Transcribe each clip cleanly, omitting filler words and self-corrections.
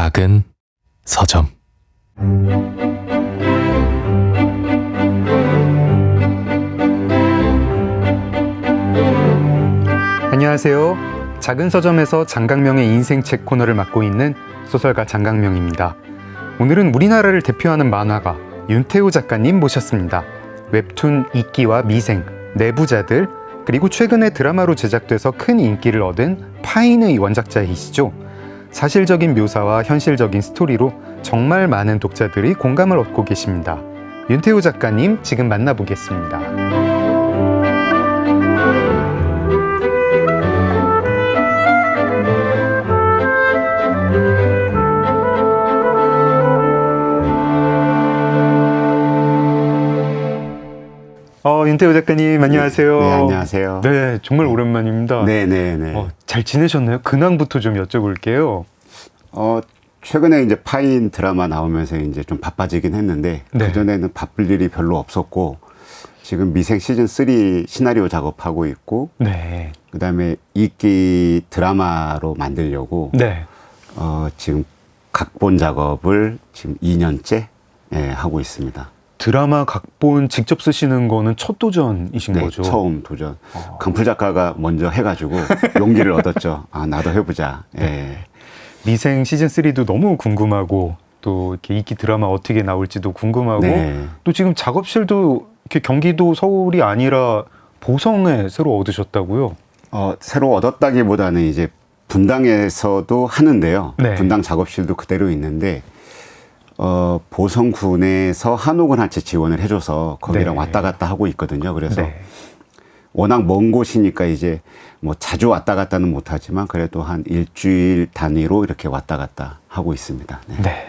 작은 서점. 안녕하세요. 작은 서점에서 장강명의 인생책 코너를 맡고 있는 소설가 장강명입니다. 오늘은 우리나라를 대표하는 만화가 윤태호 작가님 모셨습니다. 웹툰 이끼와 미생, 내부자들, 그리고 최근에 드라마로 제작돼서 큰 인기를 얻은 파인의 원작자이시죠. 사실적인 묘사와 현실적인 스토리로 정말 많은 독자들이 공감을 얻고 계십니다. 윤태호 작가님 지금 만나보겠습니다. 윤태호 작가님 안녕하세요. 네, 안녕하세요. 네, 정말 오랜만입니다. 네네네. 잘 지내셨나요? 근황부터 좀 여쭤볼게요. 최근에 이제 파인 드라마 나오면서 이제 좀 바빠지긴 했는데, 네. 그전에는 바쁠 일이 별로 없었고, 지금 미생 시즌 3 시나리오 작업하고 있고, 네. 그 다음에 이끼 드라마로 만들려고, 네. 지금 각본 작업을 지금 2년째 하고 있습니다. 드라마 각본 직접 쓰시는 거는 첫 도전이신 네, 거죠? 처음 도전. 강풀 작가가 먼저 해가지고 용기를 얻었죠. 아, 나도 해보자. 예. 미생 시즌 3도 너무 궁금하고 또 이렇게 이끼 드라마 어떻게 나올지도 궁금하고 네. 또 지금 작업실도 이렇게 경기도 서울이 아니라 보성에 새로 얻으셨다고요? 새로 얻었다기보다는 이제 분당에서도 하는데요. 네. 분당 작업실도 그대로 있는데, 보성군에서 한옥을 한 채 지원을 해줘서 거기랑 네. 왔다 갔다 하고 있거든요. 그래서 네. 워낙 먼 곳이니까 이제 뭐 자주 왔다 갔다는 못하지만 그래도 한 일주일 단위로 이렇게 왔다 갔다 하고 있습니다. 네. 네.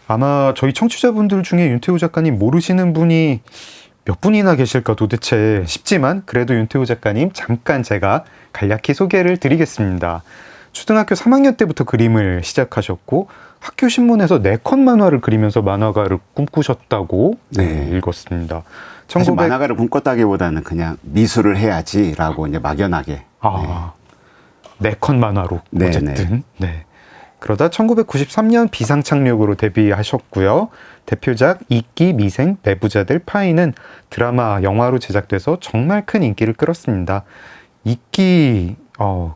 아마 저희 청취자분들 중에 윤태호 작가님 모르시는 분이 몇 분이나 계실까 도대체 싶지만 그래도 윤태호 작가님 잠깐 제가 간략히 소개를 드리겠습니다. 초등학교 3학년 때부터 그림을 시작하셨고 학교 신문에서 4컷 만화를 그리면서 만화가를 꿈꾸셨다고 네. 읽었습니다. 사실 만화가를 꿈꿨다기보다는 그냥 미술을 해야지라고 이제 막연하게. 네. 4컷 만화로 네, 어쨌든. 네. 그러다 1993년 비상착륙으로 데뷔하셨고요. 대표작 이끼, 미생, 내부자들, 파이는 드라마, 영화로 제작돼서 정말 큰 인기를 끌었습니다. 이끼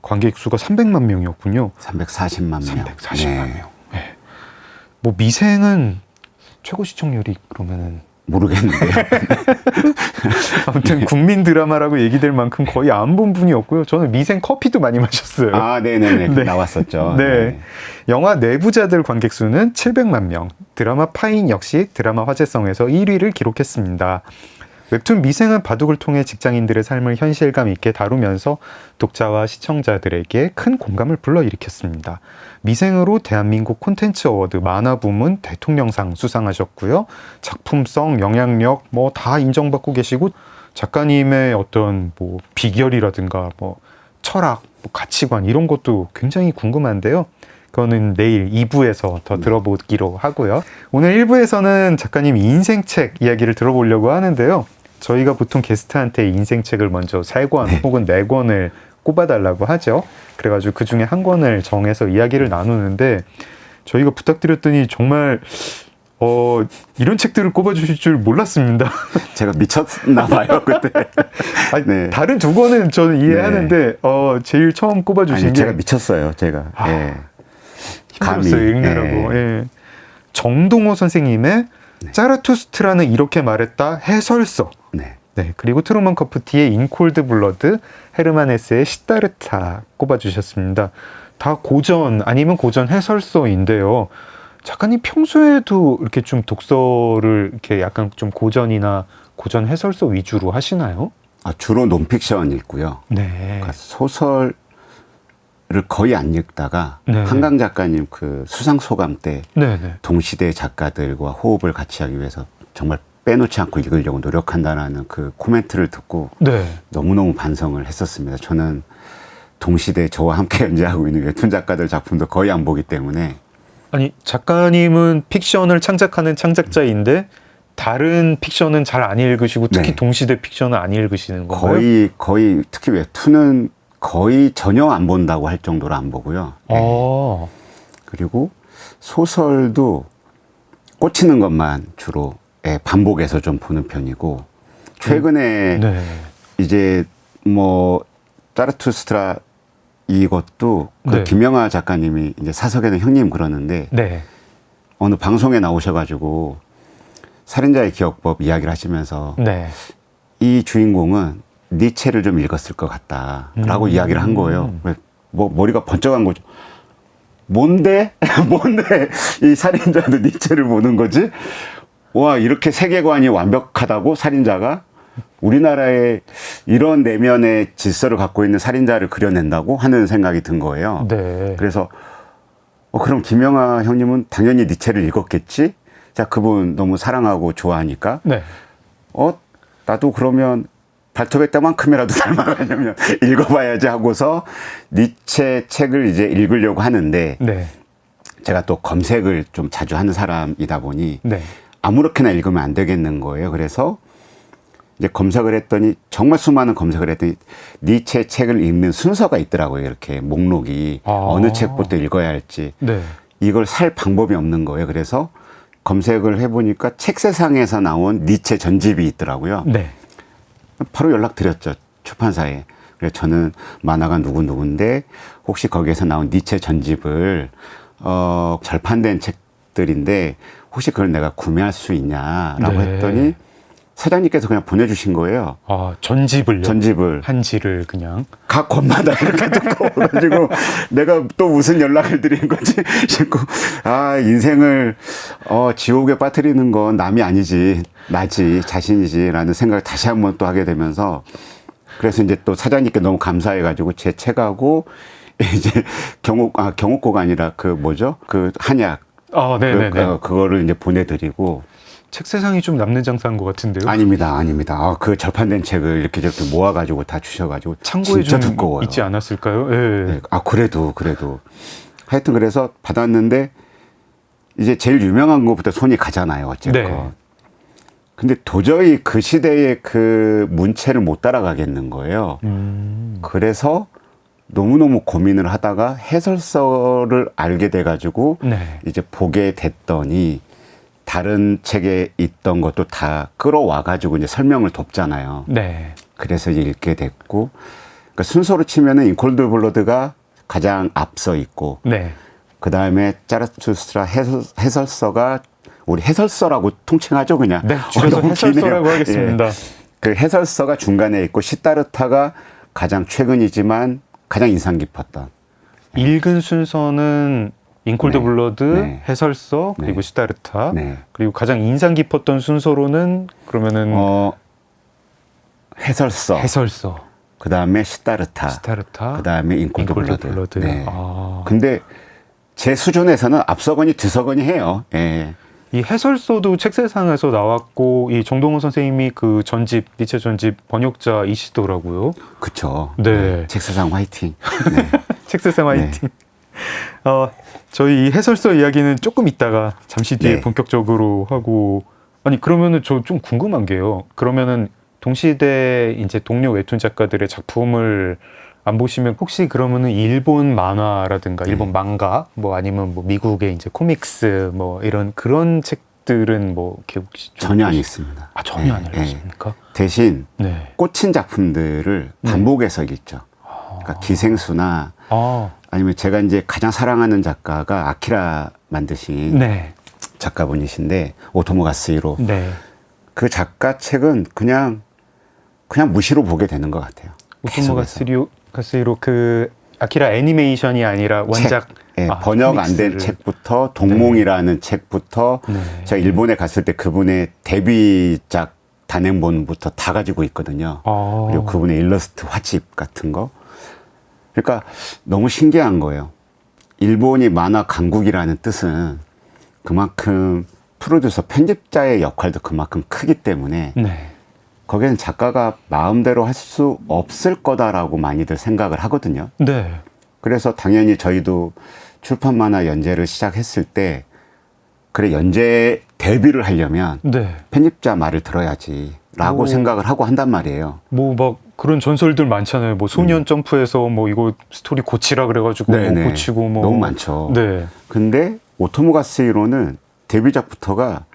관객 수가 300만 명이었군요. 340만 명. 340만 네. 명. 네. 뭐 미생은 최고 시청률이 그러면은 모르겠는데요. 아무튼 국민 드라마라고 얘기될 만큼 거의 안 본 분이었고요. 저는 미생 커피도 많이 마셨어요. 아, 네네네. 네. 나왔었죠. 네. 네. 영화 내부자들 관객 수는 700만 명. 드라마 파인 역시 드라마 화제성에서 1위를 기록했습니다. 웹툰 미생은 바둑을 통해 직장인들의 삶을 현실감 있게 다루면서 독자와 시청자들에게 큰 공감을 불러일으켰습니다. 미생으로 대한민국 콘텐츠 어워드 만화 부문 대통령상 수상하셨고요. 작품성, 영향력 뭐 다 인정받고 계시고 작가님의 어떤 뭐 비결이라든가 뭐 철학, 뭐 가치관 이런 것도 굉장히 궁금한데요. 그거는 내일 2부에서 더 들어보기로 하고요. 오늘 1부에서는 작가님 인생책 이야기를 들어보려고 하는데요. 저희가 보통 게스트한테 인생책을 먼저 3권 혹은 4권을 꼽아달라고 하죠. 그래가지고 그 중에 한 권을 정해서 이야기를 나누는데 저희가 부탁드렸더니 정말 이런 책들을 꼽아주실 줄 몰랐습니다. 제가 미쳤나 봐요, 그때. 아니, 네. 다른 2권은 저는 이해하는데 제일 처음 꼽아주신 게 제가 미쳤어요, 제가. 예. 힘들었어요, 읽느라고. 예. 정동호 선생님의 짜라투스트라는 이렇게 말했다 해설서. 네. 네, 그리고 트루먼 커프티의 인콜드 블러드, 헤르만 헤세의 시다르타 꼽아주셨습니다. 다 고전 아니면 고전 해설서인데요. 작가님 평소에도 이렇게 좀 독서를 이렇게 약간 좀 고전이나 고전 해설서 위주로 하시나요? 주로 논픽션 읽고요. 네. 그러니까 소설을 거의 안 읽다가 네. 한강 작가님 그 수상 소감 때 네네. 동시대 작가들과 호흡을 같이 하기 위해서 정말 빼놓지 않고 읽으려고 노력한다는 그 코멘트를 듣고 네. 너무너무 반성을 했었습니다. 저는 동시대 저와 함께 연재하고 있는 웹툰 작가들 작품도 거의 안 보기 때문에. 아니 작가님은 픽션을 창작하는 창작자인데 다른 픽션은 잘 안 읽으시고 특히 네. 동시대 픽션은 안 읽으시는 건가요? 거의 특히 웹툰은 거의 전혀 안 본다고 할 정도로 안 보고요. 아. 그리고 소설도 꽂히는 것만 주로 반복해서 좀 보는 편이고 최근에 네. 이제 뭐 자라투스트라 이것도 그 네. 김영하 작가님이 이제 사석에는 형님 그러는데 네. 어느 방송에 나오셔가지고 살인자의 기억법 이야기를 하시면서 네. 이 주인공은 니체를 좀 읽었을 것 같다라고 이야기를 한 거예요. 뭐 머리가 번쩍한 거죠. 뭔데? 뭔데 이 살인자도 니체를 보는 거지? 와, 이렇게 세계관이 완벽하다고 살인자가 우리나라에 이런 내면의 질서를 갖고 있는 살인자를 그려낸다고 하는 생각이 든 거예요. 네. 그래서 그럼 김영하 형님은 당연히 니체를 읽었겠지? 자, 그분 너무 사랑하고 좋아하니까 네. 나도 그러면 발톱의 때만큼이라도 닮아가려면 읽어봐야지 하고서 니체 책을 이제 읽으려고 하는데 네. 제가 또 검색을 좀 자주 하는 사람이다 보니 네. 아무렇게나 읽으면 안 되겠는 거예요. 그래서 이제 검색을 했더니 정말 수많은 검색을 했더니 니체 책을 읽는 순서가 있더라고요. 이렇게 목록이 어느 책부터 읽어야 할지 네. 이걸 살 방법이 없는 거예요. 그래서 검색을 해보니까 책세상에서 나온 니체 전집이 있더라고요. 네. 바로 연락드렸죠. 출판사에. 그래서 저는 만화가 누군데 혹시 거기에서 나온 니체 전집을 절판된 책들인데 혹시 그걸 내가 구매할 수 있냐라고 네. 했더니 사장님께서 그냥 보내주신 거예요. 전집을요? 전집을. 한지를 그냥. 각 권마다 이렇게 두꺼워가지고 내가 또 무슨 연락을 드린 거지 싶고 인생을 지옥에 빠뜨리는 건 남이 아니지 나지 자신이지라는 생각을 다시 한번 또 하게 되면서 그래서 이제 또 사장님께 너무 감사해가지고 제 책하고 이제 경옥고가 아니라 그 한약 네네네. 그거를 이제 보내드리고. 책세상이 좀 남는 장사인 것 같은데요. 아닙니다. 그 절판된 책을 이렇게 저렇게 모아가지고 다 주셔가지고 창고에 진짜 좀 두꺼워요. 있지 않았을까요? 예. 네. 그래도 하여튼 그래서 받았는데 이제 제일 유명한 것부터 손이 가잖아요. 어쨌건. 네. 근데 도저히 그 시대의 그 문체를 못 따라가겠는 거예요. 그래서 너무너무 고민을 하다가 해설서를 알게 돼가지고 네. 이제 보게 됐더니 다른 책에 있던 것도 다 끌어와가지고 이제 설명을 돕잖아요. 네. 그래서 이제 읽게 됐고, 그러니까 순서로 치면은 인콜드 블러드가 가장 앞서 있고, 네. 그 다음에 자라투스트라 해설서가 우리 해설서라고 통칭하죠, 그냥. 네. 줄여서 너무 해설서라고 기네요. 하겠습니다. 예. 그 해설서가 중간에 있고 시다르타가 가장 최근이지만 가장 인상 깊었던. 읽은 순서는 인콜드 네. 블러드, 네. 해설서, 그리고 네. 시다르타. 네. 그리고 가장 인상 깊었던 순서로는 그러면은 해설서. 그 다음에 시다르타. 그 다음에 인콜드 블러드. 네. 근데 제 수준에서는 앞서거니 뒤서거니 해요. 예. 이 해설서도 책세상에서 나왔고 이 정동원 선생님이 그 니체 전집 번역자이시더라고요. 그렇죠. 네. 책세상 화이팅. 네. 책세상 화이팅. 저희 이 해설서 이야기는 조금 있다가 잠시 뒤에 네. 본격적으로 하고 그러면은 저 좀 궁금한 게요. 그러면은 동시대 이제 동료 웹툰 작가들의 작품을 안 보시면 혹시 그러면은 일본 만화라든가 일본 망가 아니면 미국의 이제 코믹스 이런 그런 책들은 이렇게 혹시 전혀 안 읽습니다. 전혀 안 읽으십니까? 대신 네. 꽂힌 작품들을 반복해서 읽죠. 그러니까 기생수나 아니면 제가 이제 가장 사랑하는 작가가 아키라 만드신 네. 작가분이신데 오토모 가스히로. 네. 그 작가 책은 그냥 무시로 보게 되는 것 같아요. 오토모 가스히로 그 아키라 애니메이션이 아니라 원작 번역 안 된 책부터 동몽이라는 책부터 네. 제가 일본에 갔을 때 그분의 데뷔작 단행본부터 다 가지고 있거든요. 그리고 그분의 일러스트 화집 같은 거. 그러니까 너무 신기한 거예요. 일본이 만화 강국이라는 뜻은 그만큼 프로듀서 편집자의 역할도 그만큼 크기 때문에 네. 거기는 작가가 마음대로 할 수 없을 거다라고 많이들 생각을 하거든요. 네. 그래서 당연히 저희도 출판 만화 연재를 시작했을 때 그래 연재 데뷔를 하려면 네. 편집자 말을 들어야지라고 생각을 하고 한단 말이에요. 그런 전설들 많잖아요. 소년 점프에서 이거 스토리 고치라 그래가지고 네네. 고치고 너무 많죠. 네. 근데 오토모 가스히로는 데뷔작부터가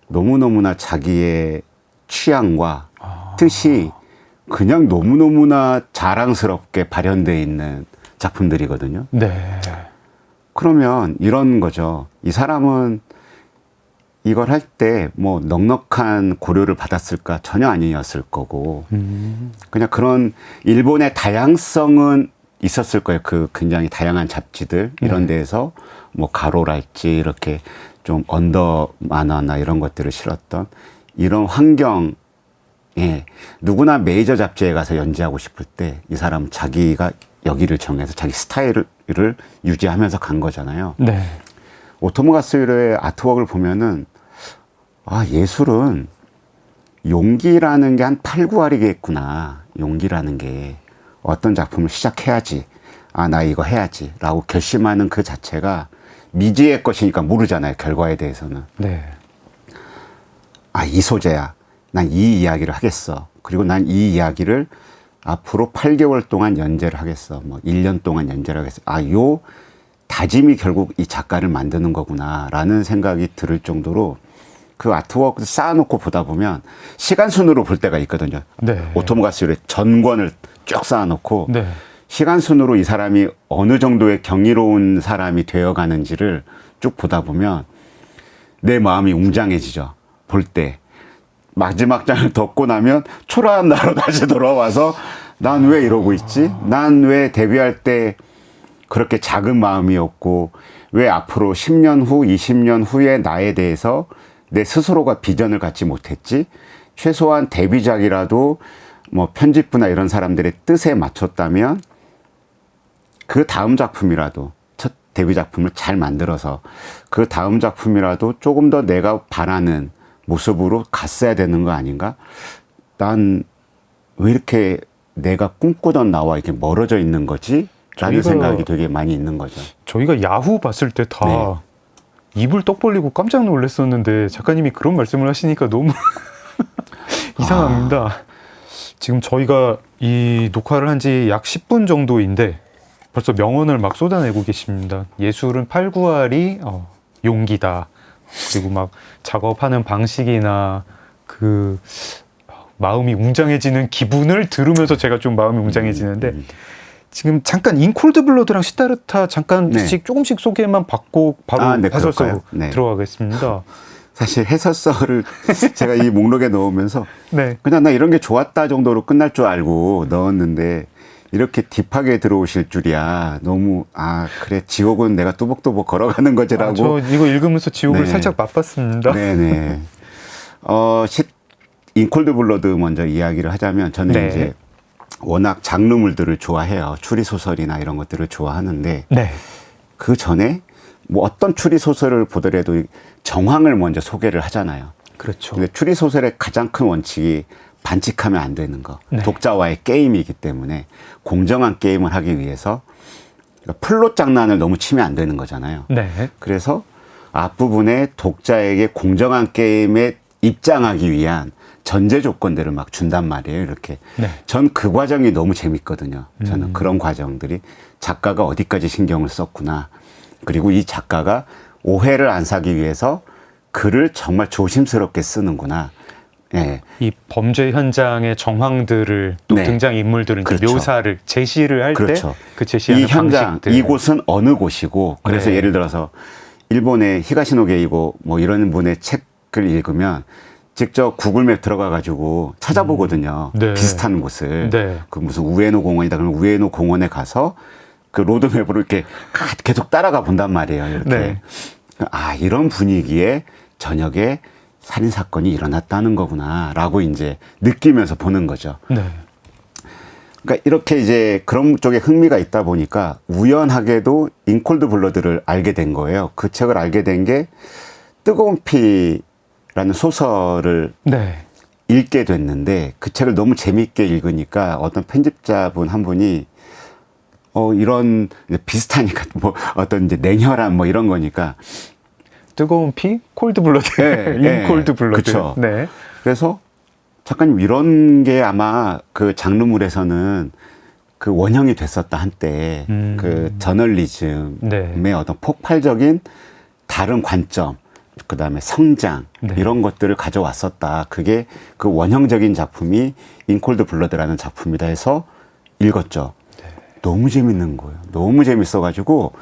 너무너무나 자기의 취향과 뜻이 그냥 너무너무나 자랑스럽게 발현되어 있는 작품들이거든요. 네. 그러면 이런 거죠. 이 사람은 이걸 할 때 뭐 넉넉한 고려를 받았을까? 전혀 아니었을 거고 그냥 그런 일본의 다양성은 있었을 거예요. 그 굉장히 다양한 잡지들 이런 데에서 뭐 가로랄지 이렇게 좀 언더 만화나 이런 것들을 실었던 이런 환경에 누구나 메이저 잡지에 가서 연재하고 싶을 때 이 사람은 자기가 여기를 정해서 자기 스타일을 유지하면서 간 거잖아요. 네. 오토모 가스히로의 아트웍을 보면은 아, 예술은 용기라는 게 한 8, 9알이겠구나. 용기라는 게 어떤 작품을 시작해야지. 아, 나 이거 해야지. 라고 결심하는 그 자체가 미지의 것이니까 모르잖아요. 결과에 대해서는. 네. 아, 이 소재야. 난 이 이야기를 하겠어. 그리고 난 이 이야기를 앞으로 8개월 동안 연재를 하겠어. 뭐 1년 동안 연재를 하겠어. 아, 요 다짐이 결국 이 작가를 만드는 거구나. 라는 생각이 들을 정도로 그 아트워크 쌓아놓고 보다 보면 시간 순으로 볼 때가 있거든요. 네. 오토모 가스히로의 전권을 쭉 쌓아놓고 네. 시간 순으로 이 사람이 어느 정도의 경이로운 사람이 되어가는지를 쭉 보다 보면 내 마음이 웅장해지죠. 볼 때. 마지막 장을 덮고 나면 초라한 나로 다시 돌아와서 난 왜 이러고 있지? 난 왜 데뷔할 때 그렇게 작은 마음이었고 왜 앞으로 10년 후, 20년 후의 나에 대해서 내 스스로가 비전을 갖지 못했지? 최소한 데뷔작이라도 뭐 편집부나 이런 사람들의 뜻에 맞췄다면 그 다음 작품이라도 첫 데뷔 작품을 잘 만들어서 그 다음 작품이라도 조금 더 내가 바라는 모습으로 갔어야 되는 거 아닌가? 난 왜 이렇게 내가 꿈꾸던 나와 이렇게 멀어져 있는 거지? 라는 생각이 되게 많이 있는 거죠. 저희가 야후 봤을 때 다 네. 입을 떡 벌리고 깜짝 놀랐었는데 작가님이 그런 말씀을 하시니까 너무 이상합니다. 지금 저희가 이 녹화를 한 지 약 10분 정도인데 벌써 명언을 막 쏟아내고 계십니다. 예술은 8, 9알이 용기다. 그리고 막 작업하는 방식이나 그 마음이 웅장해지는 기분을 들으면서 제가 좀 마음이 웅장해지는데 지금 잠깐 인콜드 블러드랑 시다르타 잠깐씩 조금씩 소개만 받고 바로 해설서 들어가겠습니다. 사실 해설서를 제가 이 목록에 넣으면서 네. 그냥 나 이런 게 좋았다 정도로 끝날 줄 알고 넣었는데 이렇게 딥하게 들어오실 줄이야. 너무 그래 지옥은 내가 뚜벅뚜벅 걸어가는 거지라고. 저 이거 읽으면서 지옥을 살짝 맛봤습니다. 네네. 인콜드 블러드 먼저 이야기를 하자면 저는 이제 워낙 장르물들을 좋아해요. 추리 소설이나 이런 것들을 좋아하는데 그 전에 뭐 어떤 추리 소설을 보더라도 정황을 먼저 소개를 하잖아요. 그렇죠. 근데 추리 소설의 가장 큰 원칙이 반칙하면 안 되는 거. 독자와의 게임이기 때문에 공정한 게임을 하기 위해서 플롯 장난을 너무 치면 안 되는 거잖아요. 그래서 앞부분에 독자에게 공정한 게임에 입장하기 위한 전제 조건들을 막 준단 말이에요. 이렇게. 전 그 과정이 너무 재밌거든요. 저는 그런 과정들이 작가가 어디까지 신경을 썼구나. 그리고 이 작가가 오해를 안 사기 위해서 글을 정말 조심스럽게 쓰는구나. 예. 이 범죄 현장의 정황들을 또 등장 인물들을 묘사를 제시를 할 때 그 제시하는 이 현장, 방식들. 이곳은 어느 곳이고 그래서 예를 들어서 일본의 히가시노 게이고 뭐 이런 분의 책을 읽으면 직접 구글맵 들어가 가지고 찾아보거든요. 비슷한 곳을. 그 무슨 우에노 공원이다 그러면 우에노 공원에 가서 그 로드맵으로 이렇게 계속 따라가 본단 말이에요. 이렇게. 이런 분위기에 저녁에 살인 사건이 일어났다는 거구나라고 이제 느끼면서 보는 거죠. 그러니까 이렇게 이제 그런 쪽에 흥미가 있다 보니까 우연하게도 인콜드 블러드를 알게 된 거예요. 그 책을 알게 된 게 뜨거운 피라는 소설을 읽게 됐는데 그 책을 너무 재밌게 읽으니까 어떤 편집자분 한 분이 이런 비슷하니까 뭐 어떤 이제 냉혈한 뭐 이런 거니까 뜨거운 피, 콜드 블러드, 인콜드 블러드. 그렇죠. 그래서 작가님 이런 게 아마 그 장르물에서는 그 원형이 됐었다 한때 그 저널리즘의 어떤 폭발적인 다른 관점, 그다음에 성장 네. 이런 것들을 가져왔었다. 그게 그 원형적인 작품이 인콜드 블러드라는 작품이다 해서 읽었죠. 너무 재밌는 거예요. 너무 재밌어가지고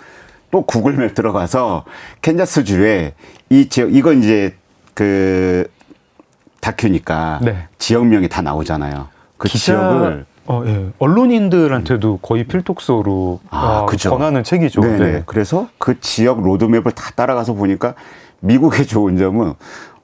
또 구글맵 들어가서 캔자스주에 이 지역, 이건 이제 그 다큐니까 네. 지역명이 다 나오잖아요. 그 지역을 예. 언론인들한테도 거의 필독서로 그죠. 권하는 책이죠. 네네. 네. 그래서 그 지역 로드맵을 다 따라가서 보니까 미국의 좋은 점은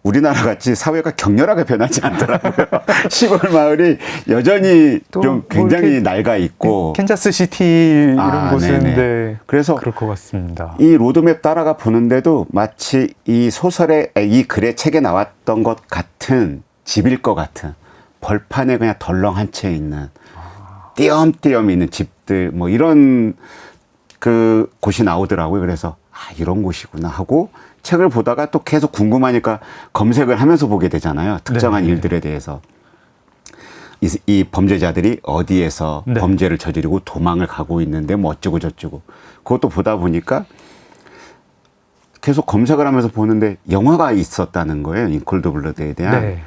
우리나라 같이 사회가 격렬하게 변하지 않더라고요. 시골 마을이 여전히 또 좀 뭐 굉장히 이렇게 낡아 있고. 캔자스 시티 이런 아, 곳인데 네네. 그래서 그럴 것 같습니다. 이 로드맵 따라가 보는데도 마치 이 소설의 이 글의 책에 나왔던 것 같은 집일 것 같은 벌판에 그냥 덜렁 한 채 있는 띄엄띄엄 있는 집들 뭐 이런 그 곳이 나오더라고요. 그래서 이런 곳이구나 하고 책을 보다가 또 계속 궁금하니까 검색을 하면서 보게 되잖아요. 특정한 네. 일들에 대해서. 이 범죄자들이 어디에서 네. 범죄를 저지르고 도망을 가고 있는데 뭐 어쩌고 저쩌고. 그것도 보다 보니까 계속 검색을 하면서 보는데 영화가 있었다는 거예요. 인콜드 블러드에 대한. 네.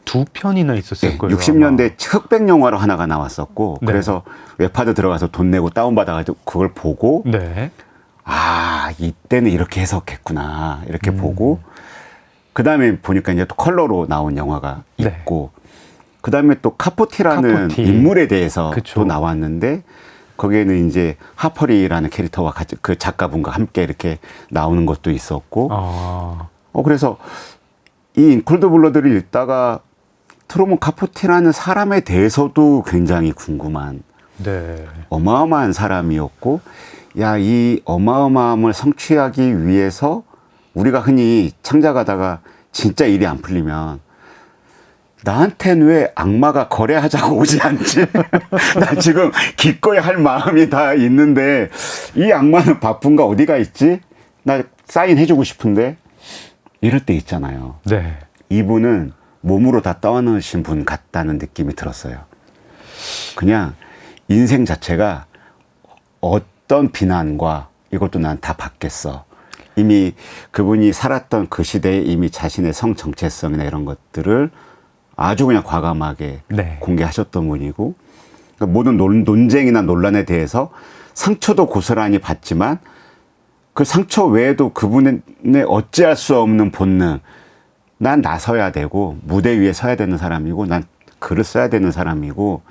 2편이나 있었을 네, 거예요. 60년대 흑백 영화로 하나가 나왔었고 네. 그래서 웹하드 들어가서 돈 내고 다운받아가지고 그걸 보고 아마. 네. 이때는 이렇게 해석했구나 이렇게 보고 그 다음에 보니까 이제 또 컬러로 나온 영화가 네. 있고 그 다음에 또 카포티라는 카포티. 인물에 대해서 그쵸. 또 나왔는데 거기에는 이제 하퍼리라는 캐릭터와 같이 그 작가분과 함께 이렇게 나오는 것도 있었고 그래서 이 인콜드 블러드를 읽다가 트루먼 카포티라는 사람에 대해서도 굉장히 궁금한 네. 어마어마한 사람이었고 이 어마어마함을 성취하기 위해서 우리가 흔히 창작하다가 진짜 일이 안 풀리면 나한테는 왜 악마가 거래하자고 오지 않지? 나 지금 기꺼이 할 마음이 다 있는데 이 악마는 바쁜가 어디가 있지? 나 사인해주고 싶은데 이럴 때 있잖아요. 네. 이분은 몸으로 다 떠안으신 분 같다는 느낌이 들었어요. 그냥 인생 자체가 어떤 비난과 이것도 난 다 받겠어. 이미 그분이 살았던 그 시대에 이미 자신의 성 정체성이나 이런 것들을 아주 그냥 과감하게 네. 공개하셨던 분이고 그러니까 모든 논쟁이나 논란에 대해서 상처도 고스란히 받지만 그 상처 외에도 그분의 어찌할 수 없는 본능 난 나서야 되고 무대 위에 서야 되는 사람이고 난 글을 써야 되는 사람이고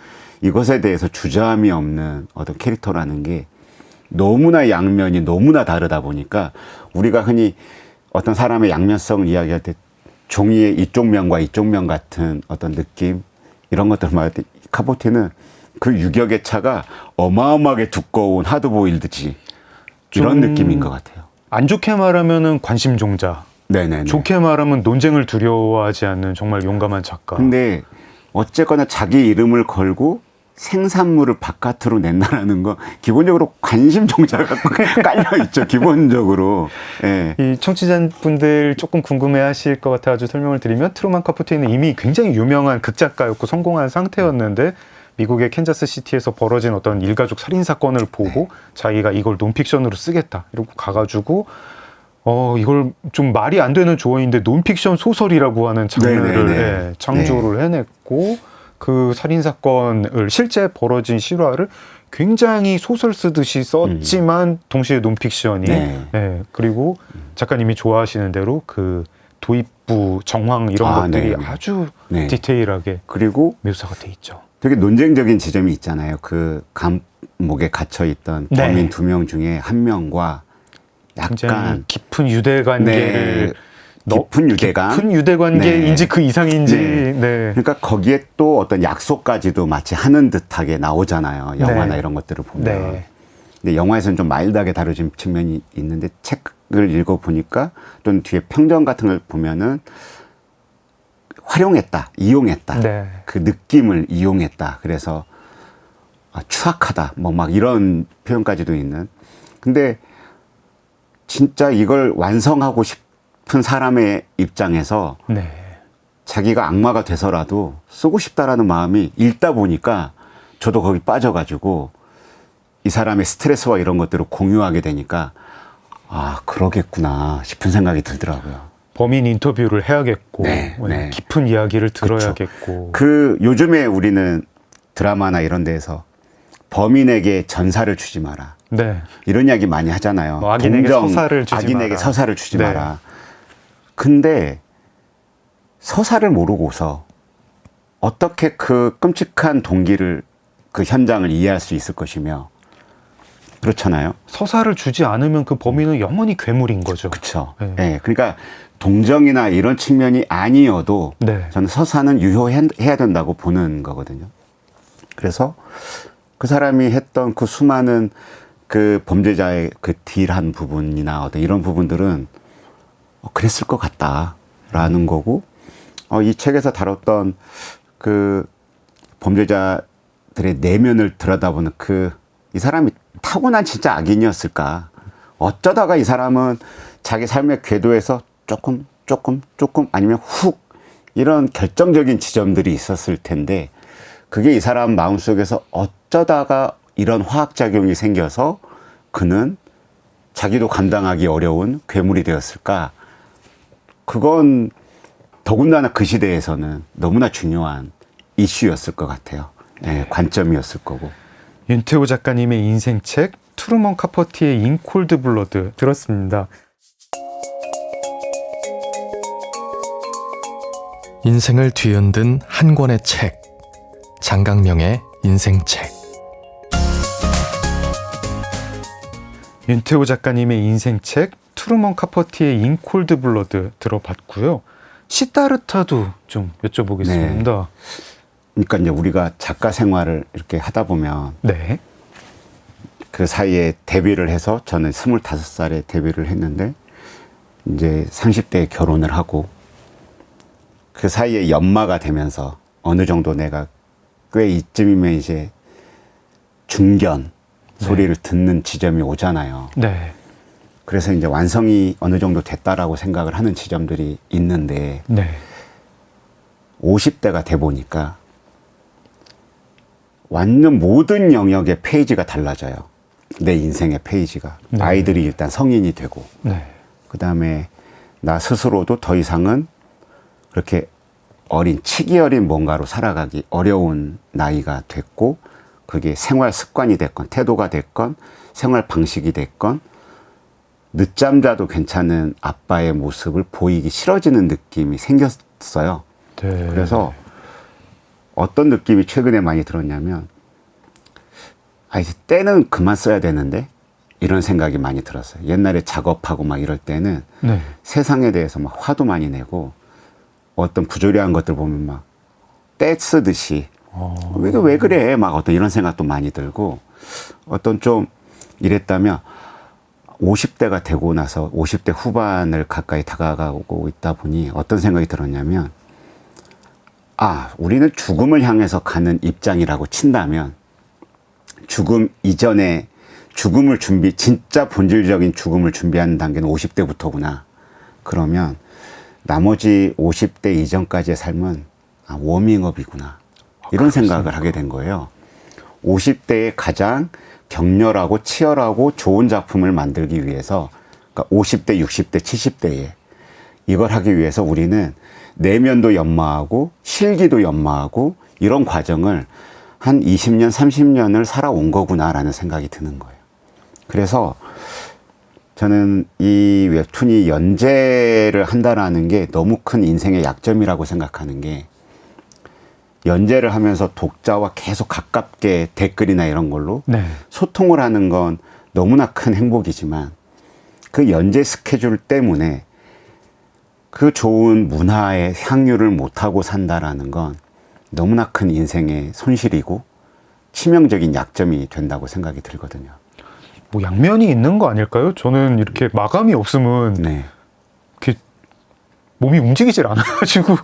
이것에 대해서 주저함이 없는 어떤 캐릭터라는 게 너무나 양면이 너무나 다르다 보니까 우리가 흔히 어떤 사람의 양면성을 이야기할 때 종이의 이쪽 면과 이쪽 면 같은 어떤 느낌 이런 것들 말할 때 카포티는 그 유격의 차가 어마어마하게 두꺼운 하드보일드지 이런 느낌인 것 같아요. 안 좋게 말하면은 관심종자. 네네. 좋게 말하면 논쟁을 두려워하지 않는 정말 용감한 작가. 근데 어쨌거나 자기 이름을 걸고 생산물을 바깥으로 낸다라는 거 기본적으로 관심종자가 깔려 있죠. 기본적으로. 예. 이 청취자분들 조금 궁금해하실 것 같아가지고 설명을 드리면 트루먼 카포티는 이미 굉장히 유명한 극작가였고 성공한 상태였는데 미국의 캔자스 시티에서 벌어진 어떤 일가족 살인 사건을 보고 자기가 이걸 논픽션으로 쓰겠다 이러고 가가지고 이걸 좀 말이 안 되는 조언인데 논픽션 소설이라고 하는 장르를 창조를 해냈고 그 살인 사건을 실제 벌어진 실화를 굉장히 소설 쓰듯이 썼지만 동시에 논픽션이 그리고 작가님이 좋아하시는 대로 그 도입부 정황 이런 것들이 아주 디테일하게 그리고 묘사가 돼 있죠. 되게 논쟁적인 지점이 있잖아요. 그 감옥에 갇혀 있던 범인 2명 중에 한 명과 약간 깊은 유대 관계를 깊은 유대 관계인지 그 이상인지. 그러니까 거기에 또 어떤 약속까지도 마치 하는 듯하게 나오잖아요. 영화나 이런 것들을 보면. 근데 영화에서는 좀 마일드하게 다뤄진 측면이 있는데 책을 읽어보니까 또는 뒤에 평전 같은 걸 보면은 활용했다, 이용했다. 그 느낌을 이용했다. 그래서 추악하다. 뭐 막 이런 표현까지도 있는. 근데 진짜 이걸 완성하고 싶은 사람의 입장에서 자기가 악마가 돼서라도 쓰고 싶다라는 마음이 읽다 보니까 저도 거기 빠져가지고 이 사람의 스트레스와 이런 것들을 공유하게 되니까 아, 그러겠구나 싶은 생각이 들더라고요. 범인 인터뷰를 해야겠고 네, 네. 깊은 이야기를 들어야겠고. 그 요즘에 우리는 드라마나 이런 데에서 범인에게 전사를 주지 마라. 네. 이런 이야기 많이 하잖아요. 뭐 악인에게 서사를 주지 악인에게 마라. 서사를 주지 네. 마라. 근데 서사를 모르고서 어떻게 그 끔찍한 동기를 그 현장을 이해할 수 있을 것이며 그렇잖아요. 서사를 주지 않으면 그 범인은 영원히 괴물인 거죠. 그렇죠. 네. 네. 그러니까 동정이나 이런 측면이 아니어도 네. 저는 서사는 유효해야 된다고 보는 거거든요. 그래서 그 사람이 했던 그 수많은 그 범죄자의 그 딜한 부분이나 어떤 이런 부분들은 그랬을 것 같다라는 거고, 이 책에서 다뤘던 그 범죄자들의 내면을 들여다보는 이 사람이 타고난 진짜 악인이었을까? 어쩌다가 이 사람은 자기 삶의 궤도에서 조금 아니면 훅 이런 결정적인 지점들이 있었을 텐데 그게 이 사람 마음속에서 어쩌다가 이런 화학작용이 생겨서 그는 자기도 감당하기 어려운 괴물이 되었을까? 그건 더군다나 그 시대에서는 너무나 중요한 이슈였을 것 같아요. 네, 관점이었을 거고. 윤태호 작가님의 인생책 트루먼 카포티의 인 콜드 블러드 들었습니다. 인생을 뒤흔든 한 권의 책. 장강명의 인생책. 윤태호 작가님의 인생책 트루먼 카포티의 인 콜드 블러드 들어봤고요. 시타르타도 좀 여쭤보겠습니다. 그러니까 이제 우리가 작가 생활을 이렇게 하다 보면 네. 그 사이에 데뷔를 해서 저는 25살에 데뷔를 했는데 이제 30대에 결혼을 하고 그 사이에 연마가 되면서 어느 정도 내가 꽤 이쯤이면 이제 중견 소리를 듣는 지점이 오잖아요. 네. 그래서 이제 완성이 어느 정도 됐다라고 생각을 하는 지점들이 있는데 네. 50대가 돼 보니까 완전 모든 영역의 페이지가 달라져요. 내 인생의 페이지가. 네. 아이들이 일단 성인이 되고 네. 그다음에 나 스스로도 더 이상은 그렇게 치기 어린 뭔가로 살아가기 어려운 나이가 됐고 그게 생활 습관이 됐건 태도가 됐건 생활 방식이 됐건 늦잠 자도 괜찮은 아빠의 모습을 보이기 싫어지는 느낌이 생겼어요. 네. 그래서 어떤 느낌이 최근에 많이 들었냐면 이제 때는 그만 써야 되는데 이런 생각이 많이 들었어요. 옛날에 작업하고 막 이럴 때는 네. 세상에 대해서 막 화도 많이 내고 어떤 부조리한 것들 보면 막 때 쓰듯이 왜 그래 막 어떤 이런 생각도 많이 들고 어떤 좀 이랬다면 50대가 되고 나서 50대 후반을 가까이 다가가고 있다 보니 어떤 생각이 들었냐면 우리는 죽음을 향해서 가는 입장이라고 친다면 죽음 이전에 진짜 본질적인 죽음을 준비하는 단계는 50대부터구나. 그러면 나머지 50대 이전까지의 삶은 워밍업이구나. 이런 생각을 하게 된 거예요. 50대에 가장 격렬하고 치열하고 좋은 작품을 만들기 위해서 그러니까 50대, 60대, 70대에 이걸 하기 위해서 우리는 내면도 연마하고 실기도 연마하고 이런 과정을 한 20년, 30년을 살아온 거구나라는 생각이 드는 거예요. 그래서 저는 이 웹툰이 연재를 한다라는 게 너무 큰 인생의 약점이라고 생각하는 게 연재를 하면서 독자와 계속 가깝게 댓글이나 이런 걸로 네. 소통을 하는 건 너무나 큰 행복이지만 그 연재 스케줄 때문에 그 좋은 문화의 향유를 못하고 산다라는 건 너무나 큰 인생의 손실이고 치명적인 약점이 된다고 생각이 들거든요. 뭐 양면이 있는 거 아닐까요? 저는 이렇게 마감이 없으면 네. 이렇게 몸이 움직이질 않아가지고.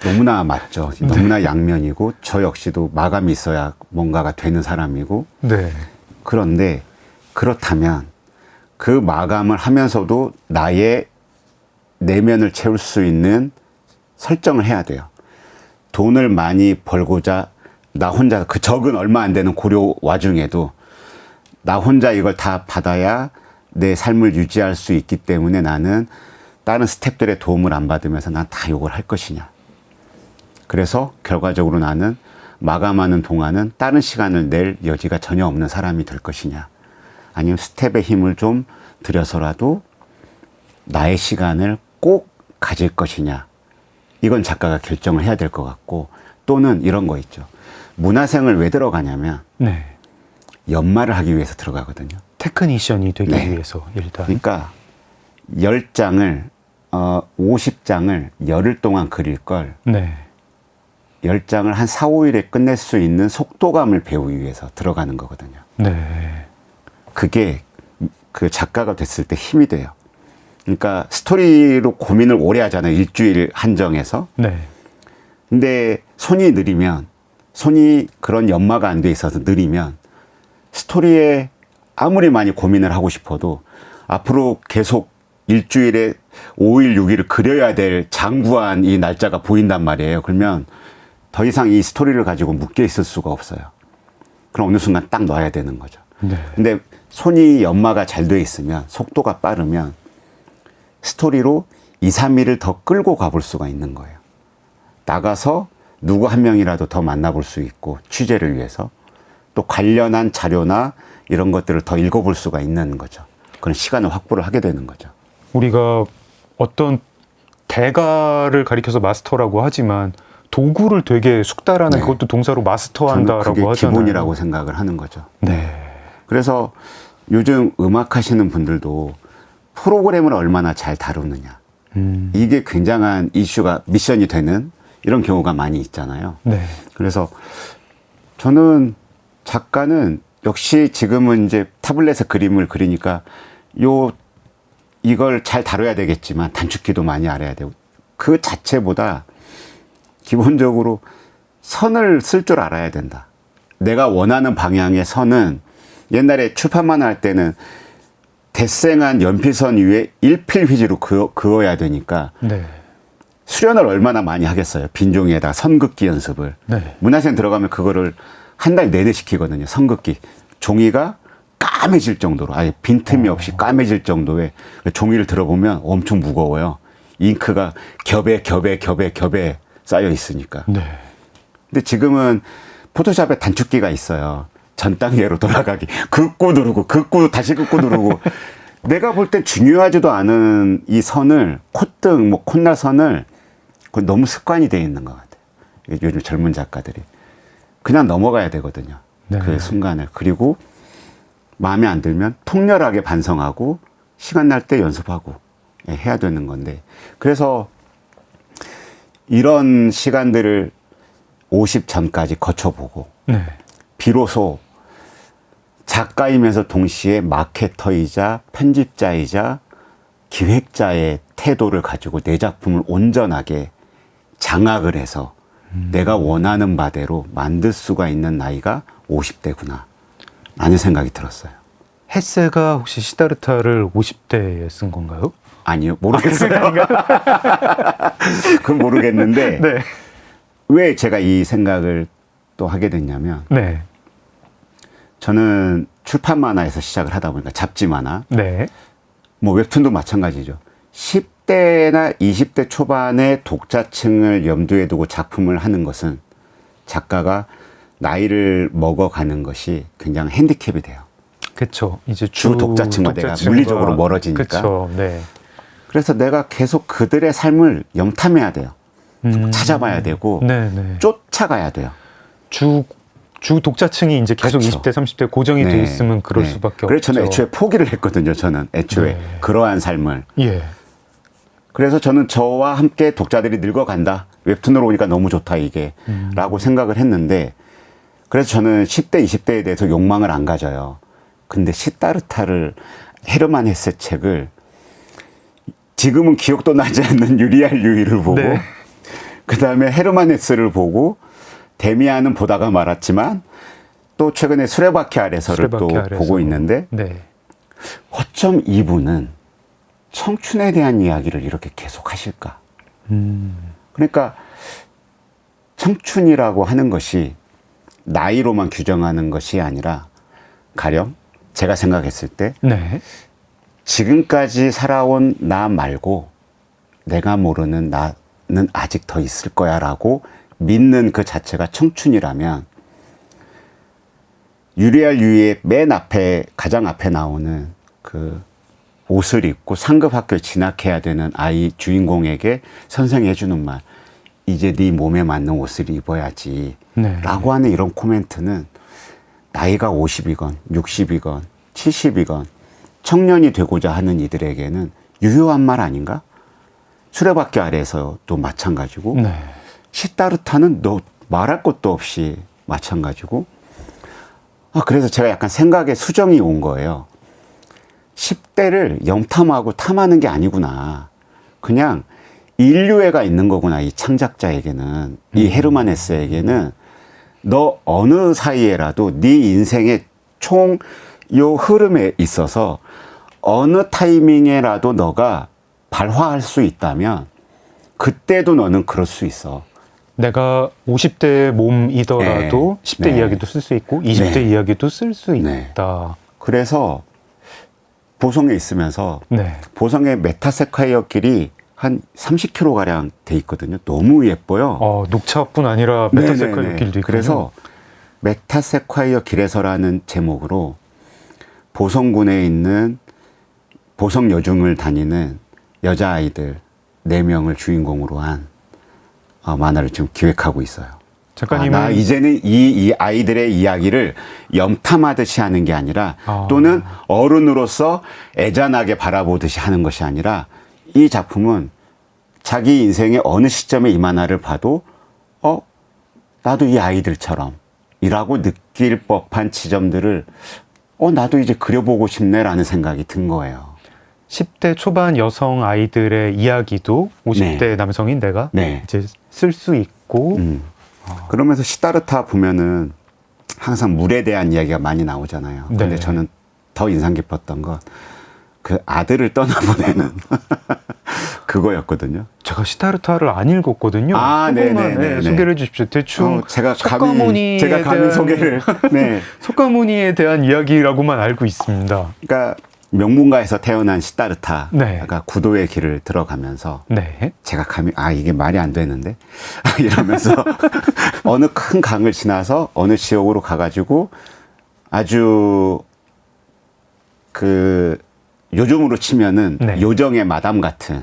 너무나 맞죠. 너무나 양면이고 저 역시도 마감이 있어야 뭔가가 되는 사람이고 네. 그런데 그렇다면 그 마감을 하면서도 나의 내면을 채울 수 있는 설정을 해야 돼요. 돈을 많이 벌고자 나 혼자 그 적은 얼마 안 되는 고려 와중에도 나 혼자 이걸 다 받아야 내 삶을 유지할 수 있기 때문에 나는 다른 스텝들의 도움을 안 받으면서 난 다 이걸 할 것이냐. 그래서 결과적으로 나는 마감하는 동안은 다른 시간을 낼 여지가 전혀 없는 사람이 될 것이냐. 아니면 스텝의 힘을 좀 들여서라도 나의 시간을 꼭 가질 것이냐. 이건 작가가 결정을 해야 될 것 같고, 또는 이런 거 있죠. 문화생을 왜 들어가냐면 네. 연말을 하기 위해서 들어가거든요. 테크니션이 되기 네. 위해서 일단. 그러니까 10장을 50장을 열흘 동안 그릴 걸 네. 10장을 한 4, 5일에 끝낼 수 있는 속도감을 배우기 위해서 들어가는 거거든요. 네. 그게 그 작가가 됐을 때 힘이 돼요. 그러니까 스토리로 고민을 오래 하잖아요. 일주일 한정해서. 네. 근데 손이 느리면, 손이 그런 연마가 안 돼 있어서 느리면 스토리에 아무리 많이 고민을 하고 싶어도 앞으로 계속 일주일에 5일, 6일을 그려야 될 장구한 이 날짜가 보인단 말이에요. 그러면 더 이상 이 스토리를 가지고 묶여 있을 수가 없어요. 그럼 어느 순간 딱 놔야 되는 거죠. 네. 근데 손이 연마가 잘 돼 있으면, 속도가 빠르면 스토리로 2, 3일을 더 끌고 가볼 수가 있는 거예요. 나가서 누구 한 명이라도 더 만나볼 수 있고, 취재를 위해서 또 관련한 자료나 이런 것들을 더 읽어볼 수가 있는 거죠. 그런 시간을 확보를 하게 되는 거죠. 우리가 어떤 대가를 가리켜서 마스터라고 하지만 도구를 되게 숙달하는 네. 그것도 동사로 저는 마스터한다라고 그게 하잖아요. 기본이라고 생각을 하는 거죠. 네. 그래서 요즘 음악 하시는 분들도 프로그램을 얼마나 잘 다루느냐. 이게 굉장한 이슈가, 미션이 되는 이런 경우가 많이 있잖아요. 네. 그래서 저는 작가는 역시 지금은 이제 타블렛에 그림을 그리니까 이걸 잘 다뤄야 되겠지만 단축키도 많이 알아야 되고, 그 자체보다 기본적으로 선을 쓸 줄 알아야 된다. 내가 원하는 방향의 선은, 옛날에 출판만 할 때는 대생한 연필선 위에 일필휘지로 그어야 되니까 네. 수련을 얼마나 많이 하겠어요. 빈종이에다가 선긋기 연습을. 네. 문화생 들어가면 그거를 한 달 내내 시키거든요. 선긋기. 종이가 까매질 정도로, 아예 빈틈이 없이 까매질 정도의 종이를 들어보면 엄청 무거워요. 잉크가 겹에 쌓여 있으니까. 네. 근데 지금은 포토샵에 단축키가 있어요. 전 단계로 돌아가기. 긋고 누르고, 긋고 다시 긋고 누르고. 내가 볼 때 중요하지도 않은 이 선을, 콧등, 콧날 선을, 그건 너무 습관이 돼 있는 것 같아요. 요즘 젊은 작가들이. 그냥 넘어가야 되거든요. 네. 그 순간을. 그리고 마음에 안 들면 통렬하게 반성하고, 시간 날 때 연습하고 해야 되는 건데. 그래서 이런 시간들을 50 전까지 거쳐보고, 네. 비로소 작가이면서 동시에 마케터이자 편집자이자 기획자의 태도를 가지고 내 작품을 온전하게 장악을 해서 내가 원하는 바대로 만들 수가 있는 나이가 50대구나 라는 생각이 들었어요. 헤세가 혹시 시다르타를 50대에 쓴 건가요? 아니요, 모르겠어요. 그건 모르겠는데 네. 왜 제가 이 생각을 또 하게 됐냐면, 네. 저는 출판 만화에서 시작을 하다 보니까, 잡지 만화, 네. 웹툰도 마찬가지죠. 10대나 20대 초반의 독자층을 염두에 두고 작품을 하는 것은 작가가 나이를 먹어가는 것이 굉장히 핸디캡이 돼요. 그렇죠. 이제 주 독자층과 내가 물리적으로 멀어지니까. 그렇죠. 네. 그래서 내가 계속 그들의 삶을 염탐해야 돼요. 찾아봐야 되고, 네. 쫓아가야 돼요. 주 독자층이 이제 계속 그렇죠. 20대, 30대 고정이 돼 있으면 그럴 수밖에 없죠. 그래서 저는 애초에 포기를 했거든요. 저는 애초에 네. 그러한 삶을. 예. 그래서 저는 저와 함께 독자들이 늙어간다. 웹툰으로 오니까 너무 좋다 이게. 라고 생각을 했는데, 그래서 저는 10대, 20대에 대해서 욕망을 안 가져요. 근데 시다르타를, 헤르만 헤세 책을 지금은 기억도 나지 않는 유리알 유이를 보고, 네. 그 다음에 헤르만 헤세를 보고, 데미안은 보다가 말았지만 또 최근에 수레바퀴 아래서를 또 아래서. 보고 있는데, 네. 어쩜 이분은 청춘에 대한 이야기를 이렇게 계속 하실까? 그러니까 청춘이라고 하는 것이 나이로만 규정하는 것이 아니라, 가령 제가 생각했을 때 네. 지금까지 살아온 나 말고 내가 모르는 나는 아직 더 있을 거야 라고 믿는 그 자체가 청춘이라면 유리알 유이의 맨 앞에, 가장 앞에 나오는 그 옷을 입고 상급 학교에 진학해야 되는 아이 주인공에게 선생이 해주는 말, 이제 네 몸에 맞는 옷을 입어야지 네. 라고 하는 이런 코멘트는 나이가 50이건 60이건 70이건 청년이 되고자 하는 이들에게는 유효한 말 아닌가? 수레바퀴 아래에서도 마찬가지고 네. 시타르타는 너 말할 것도 없이 마찬가지고. 그래서 제가 약간 생각에 수정이 온 거예요. 10대를 염탐하고 탐하는 게 아니구나. 그냥 인류애가 있는 거구나. 이 창작자에게는, 이 헤르만 헤세에게는 너 어느 사이에라도 네 인생의 총 요 흐름에 있어서 어느 타이밍에라도 너가 발화할 수 있다면 그때도 너는 그럴 수 있어. 내가 50대 몸이더라도 네. 10대 네. 이야기도 쓸 수 있고 20대 네. 이야기도 쓸 수 네. 있다. 그래서 보성에 있으면서 네. 보성의 메타세콰이어 길이 한 30km가량 돼 있거든요. 너무 예뻐요. 녹차뿐 아니라 메타세콰이어 네네네. 길도 있군요. 그래서 메타세콰이어 길에서라는 제목으로 보성군에 있는 보성 여중을 다니는 여자아이들 4명을 주인공으로 한 만화를 지금 기획하고 있어요. 작가님은 나 이제는 이 아이들의 이야기를 염탐하듯이 하는 게 아니라 또는 어른으로서 애잔하게 바라보듯이 하는 것이 아니라 이 작품은 자기 인생의 어느 시점에 이 만화를 봐도 나도 이 아이들처럼 이라고 느낄 법한 지점들을 나도 이제 그려보고 싶네라는 생각이 든 거예요. 10대 초반 여성 아이들의 이야기도 50대 네. 남성인 내가 네. 이제 쓸 수 있고 그러면서 시다르타 보면은 항상 물에 대한 이야기가 많이 나오잖아요. 근데 네. 저는 더 인상 깊었던 건 그 아들을 떠나보내는 그거였거든요. 제가 시타르타를 안 읽었거든요. 조금만 네네네. 소개를 해주십시오. 대충 제가 석가모니에 감히 대한 소개를. 네. 석가모니에 대한 이야기라고만 알고 있습니다. 그러니까 명문가에서 태어난 시다르타가 네. 구도의 길을 들어가면서 네. 제가 감히 이게 말이 안 되는데 이러면서 어느 큰 강을 지나서 어느 지역으로 가가지고 아주 그 요즘으로 치면은 네. 요정의 마담 같은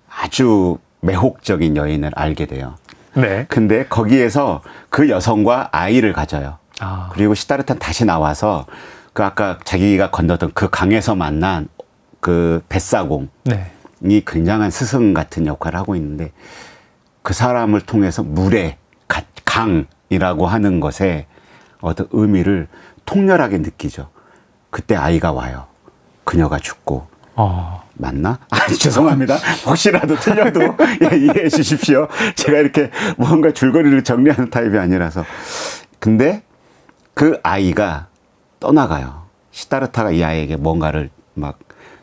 아주 매혹적인 여인을 알게 돼요. 네. 근데 거기에서 그 여성과 아이를 가져요. 그리고 시다르타는 다시 나와서 그 아까 자기가 건너던 그 강에서 만난 그 뱃사공이 네. 굉장한 스승 같은 역할을 하고 있는데 그 사람을 통해서 물의 강이라고 하는 것에 어떤 의미를 통렬하게 느끼죠. 그때 아이가 와요. 그녀가 죽고. 맞나? 죄송합니다. 혹시라도 틀려도 이해해 주십시오. 제가 이렇게 뭔가 줄거리를 정리하는 타입이 아니라서. 근데 그 아이가 떠나가요. 시다르타가 이 아이에게 뭔가를 막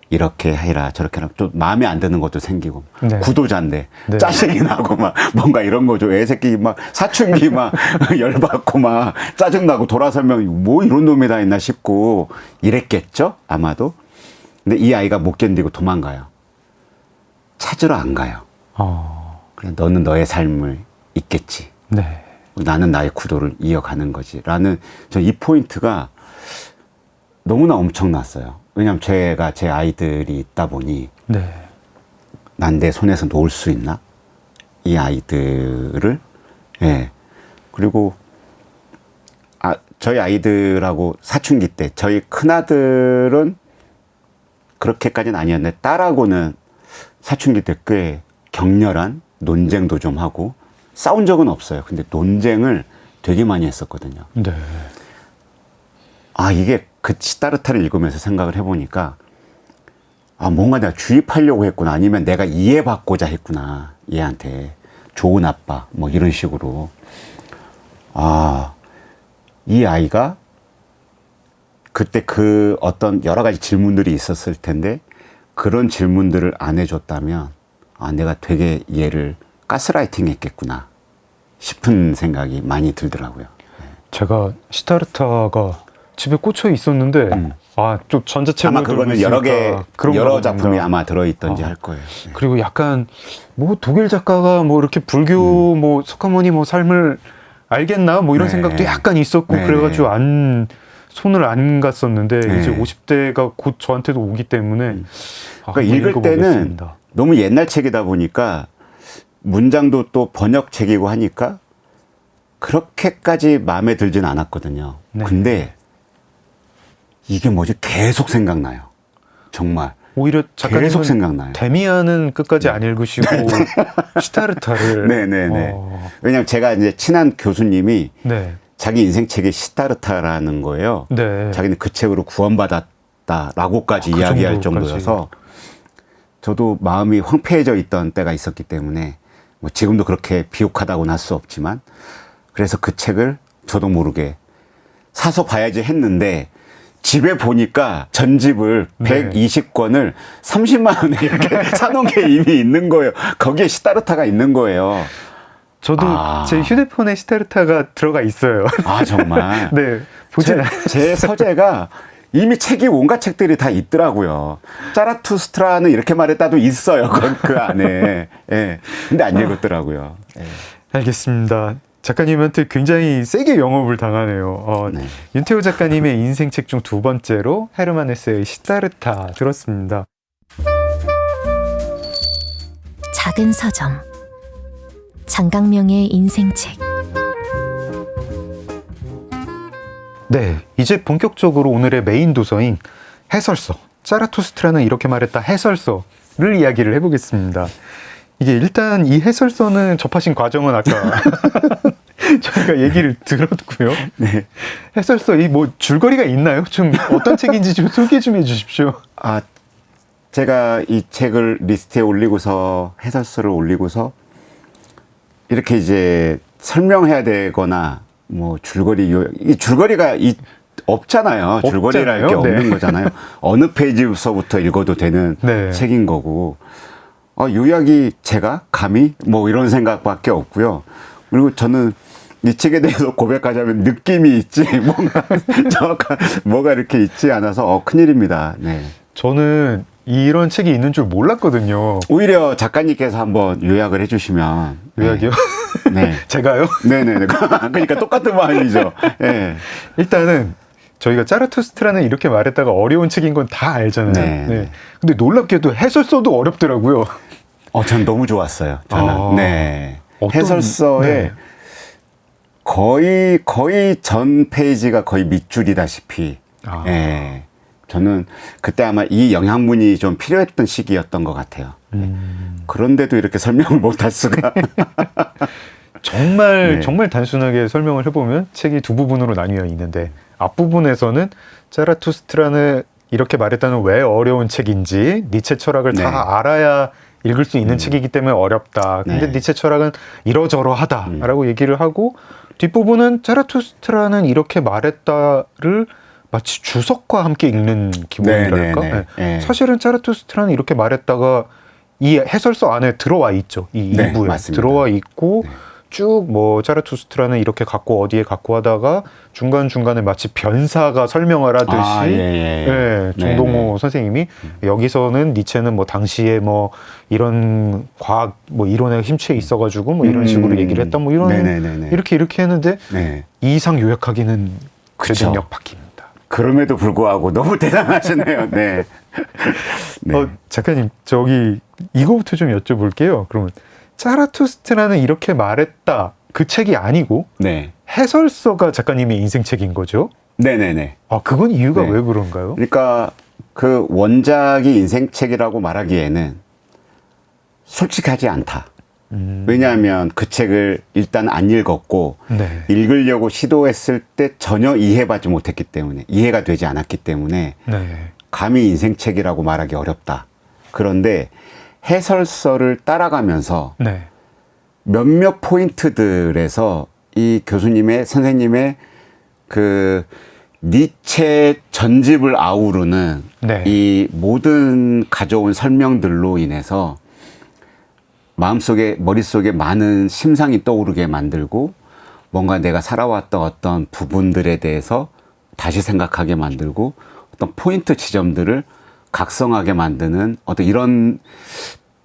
이렇게 해라 저렇게 해라 또 마음에 안 드는 것도 생기고 네. 구도자인데 네. 짜증이 나고 막 뭔가 이런 거죠. 애새끼 막 사춘기 막 열받고 막 짜증나고 돌아서면 뭐 이런 놈이 다 있나 싶고 이랬겠죠 아마도. 근데 이 아이가 못 견디고 도망가요. 찾으러 안 가요. 그냥 너는 너의 삶을 있겠지. 네. 나는 나의 구도를 이어가는 거지. 라는 저 이 포인트가 너무나 엄청났어요. 왜냐하면 제가 제 아이들이 있다 보니 네. 난 내 손에서 놓을 수 있나? 이 아이들을. 예. 그리고 저희 아이들하고 사춘기 때 저희 큰아들은 그렇게까지는 아니었는데 딸하고는 사춘기 때 꽤 격렬한 논쟁도 좀 하고 싸운 적은 없어요. 근데 논쟁을 되게 많이 했었거든요. 네. 이게 그 시다르타를 읽으면서 생각을 해보니까 뭔가 내가 주입하려고 했구나. 아니면 내가 이해받고자 했구나. 얘한테. 좋은 아빠. 뭐 이런 식으로. 이 아이가 그때 그 어떤 여러 가지 질문들이 있었을 텐데 그런 질문들을 안 해줬다면 내가 되게 얘를 가스라이팅 했겠구나 싶은 생각이 많이 들더라고요. 제가 시타르타가 집에 꽂혀 있었는데 좀 전자책으로 아마 그거는 들고 여러 개, 있으니까 그런가 여러 봅니다. 작품이 아마 들어있던지 할 거예요. 네. 그리고 약간 뭐 독일 작가가 뭐 이렇게 불교 뭐 석가모니 뭐 삶을 알겠나 뭐 이런 네. 생각도 약간 있었고 네. 그래가지고 손을 안 갔었는데 네. 이제 50대가 곧 저한테도 오기 때문에 그러니까 한번 읽을 때는 읽어보겠습니다. 너무 옛날 책이다 보니까 문장도 또 번역책이고 하니까 그렇게까지 마음에 들진 않았거든요. 네. 근데 이게 뭐지? 계속 생각나요. 정말. 오히려 작가님은 계속 생각나요. 데미안은 끝까지 안 읽으시고 시타르타를 네네네. 왜냐면 제가 이제 친한 교수님이 네. 자기 인생 책이 시타르타라는 거예요. 네. 자기는 그 책으로 구원받았다라고까지 그 이야기할 정도까지. 정도여서 저도 마음이 황폐해져 있던 때가 있었기 때문에 뭐 지금도 그렇게 비옥하다고는 할 수 없지만 그래서 그 책을 저도 모르게 사서 봐야지 했는데 집에 보니까 전집을 네. 120권을 30만 원에 이렇게 사놓은 게 이미 있는 거예요. 거기에 시타르타가 있는 거예요. 저도 제 휴대폰에 시타르타가 들어가 있어요. 아, 정말? 네. 보진 않았어요. 제 서재가 이미 책이 온갖 책들이 다 있더라고요. 짜라투스트라는 이렇게 말했다도 있어요. 그 안에. 예. 근데 안 읽었더라고요. 예. 알겠습니다. 작가님한테 굉장히 세게 영업을 당하네요. 네. 윤태호 작가님의 인생책 중 두 번째로 헤르만 헤세의 시타르타 들었습니다. 작은 서점 장강명의 인생책. 네, 이제 본격적으로 오늘의 메인 도서인 해설서, 짜라투스트라는 이렇게 말했다 해설서를 이야기를 해보겠습니다. 이게 일단 이 해설서는 접하신 과정은 아까 저희가 얘기를 들었고요. 네. 해설서 이 뭐 줄거리가 있나요? 좀 어떤 책인지 좀 소개 좀 해주십시오. 아, 제가 이 책을 리스트에 올리고서 해설서를 올리고서 이렇게 이제 설명해야 되거나 뭐 이 줄거리가 없잖아요. 줄거리라는 게 없잖아요. 네. 없는 거잖아요. 어느 페이지서부터 읽어도 되는 네. 책인 거고. 요약이 제가 감히 뭐 이런 생각밖에 없고요. 그리고 저는 이 책에 대해서 고백하자면 느낌이 있지 뭔가 정확한 뭐가 이렇게 있지 않아서 큰일입니다. 네. 저는 이런 책이 있는 줄 몰랐거든요. 오히려 작가님께서 한번 요약을 해주시면. 요약이요? 네. 제가요? 네네네. 그러니까 똑같은 마음이죠. 네. 일단은 저희가 짜라투스트라는 이렇게 말했다가 어려운 책인 건 다 알잖아요. 네. 네. 근데 놀랍게도 해설서도 어렵더라고요. 전 너무 좋았어요. 저는. 네. 해설서에 네. 거의 전 페이지가 거의 밑줄이다시피. 예. 저는 그때 아마 이 영양분이 좀 필요했던 시기였던 것 같아요. 그런데도 이렇게 설명을 못할 수가. 정말 네. 정말 단순하게 설명을 해보면 책이 두 부분으로 나뉘어 있는데 앞부분에서는 짜라투스트라는 이렇게 말했다는 왜 어려운 책인지 니체 철학을 네. 다 알아야 읽을 수 있는 책이기 때문에 어렵다. 근데 네. 니체 철학은 이러저러하다라고 얘기를 하고 뒷부분은 짜라투스트라는 이렇게 말했다를 마치 주석과 함께 읽는 기분이랄까. 네, 네, 네. 네. 사실은 짜라투스트라는 이렇게 말했다가 이 해설서 안에 들어와 있죠. 이 네, 2부에 맞습니다. 들어와 있고 네. 쭉 뭐 짜라투스트라는 이렇게 갖고 어디에 갖고 하다가 중간중간에 마치 변사가 설명을 하듯이 예, 정동호 선생님이 여기서는 니체는 뭐 당시에 뭐 이런 과학 뭐 이론에 힘취해 있어가지고 뭐 이런 식으로 얘기를 했다 뭐 이런 네네네네. 이렇게 했는데 네. 이 이상 요약하기는 제 그쵸. 능력 밖입니다. 그럼에도 불구하고 너무 대단하시네요. 네. 네. 작가님 저기 이거부터 좀 여쭤볼게요. 그러면 짜라투스트라는 이렇게 말했다 그 책이 아니고 네. 해설서가 작가님의 인생책인 거죠? 네네네. 그건 이유가 네. 왜 그런가요? 그러니까 그 원작이 인생책이라고 말하기에는 솔직하지 않다. 왜냐하면 그 책을 일단 안 읽었고 네. 읽으려고 시도했을 때 전혀 이해받지 못했기 때문에 이해가 되지 않았기 때문에 네. 감히 인생책이라고 말하기 어렵다. 그런데 해설서를 따라가면서 네. 몇몇 포인트들에서 이 교수님의 선생님의 그 니체 전집을 아우르는 네. 이 모든 가져온 설명들로 인해서 마음속에 머릿속에 많은 심상이 떠오르게 만들고 뭔가 내가 살아왔던 어떤 부분들에 대해서 다시 생각하게 만들고 어떤 포인트 지점들을 각성하게 만드는 어떤 이런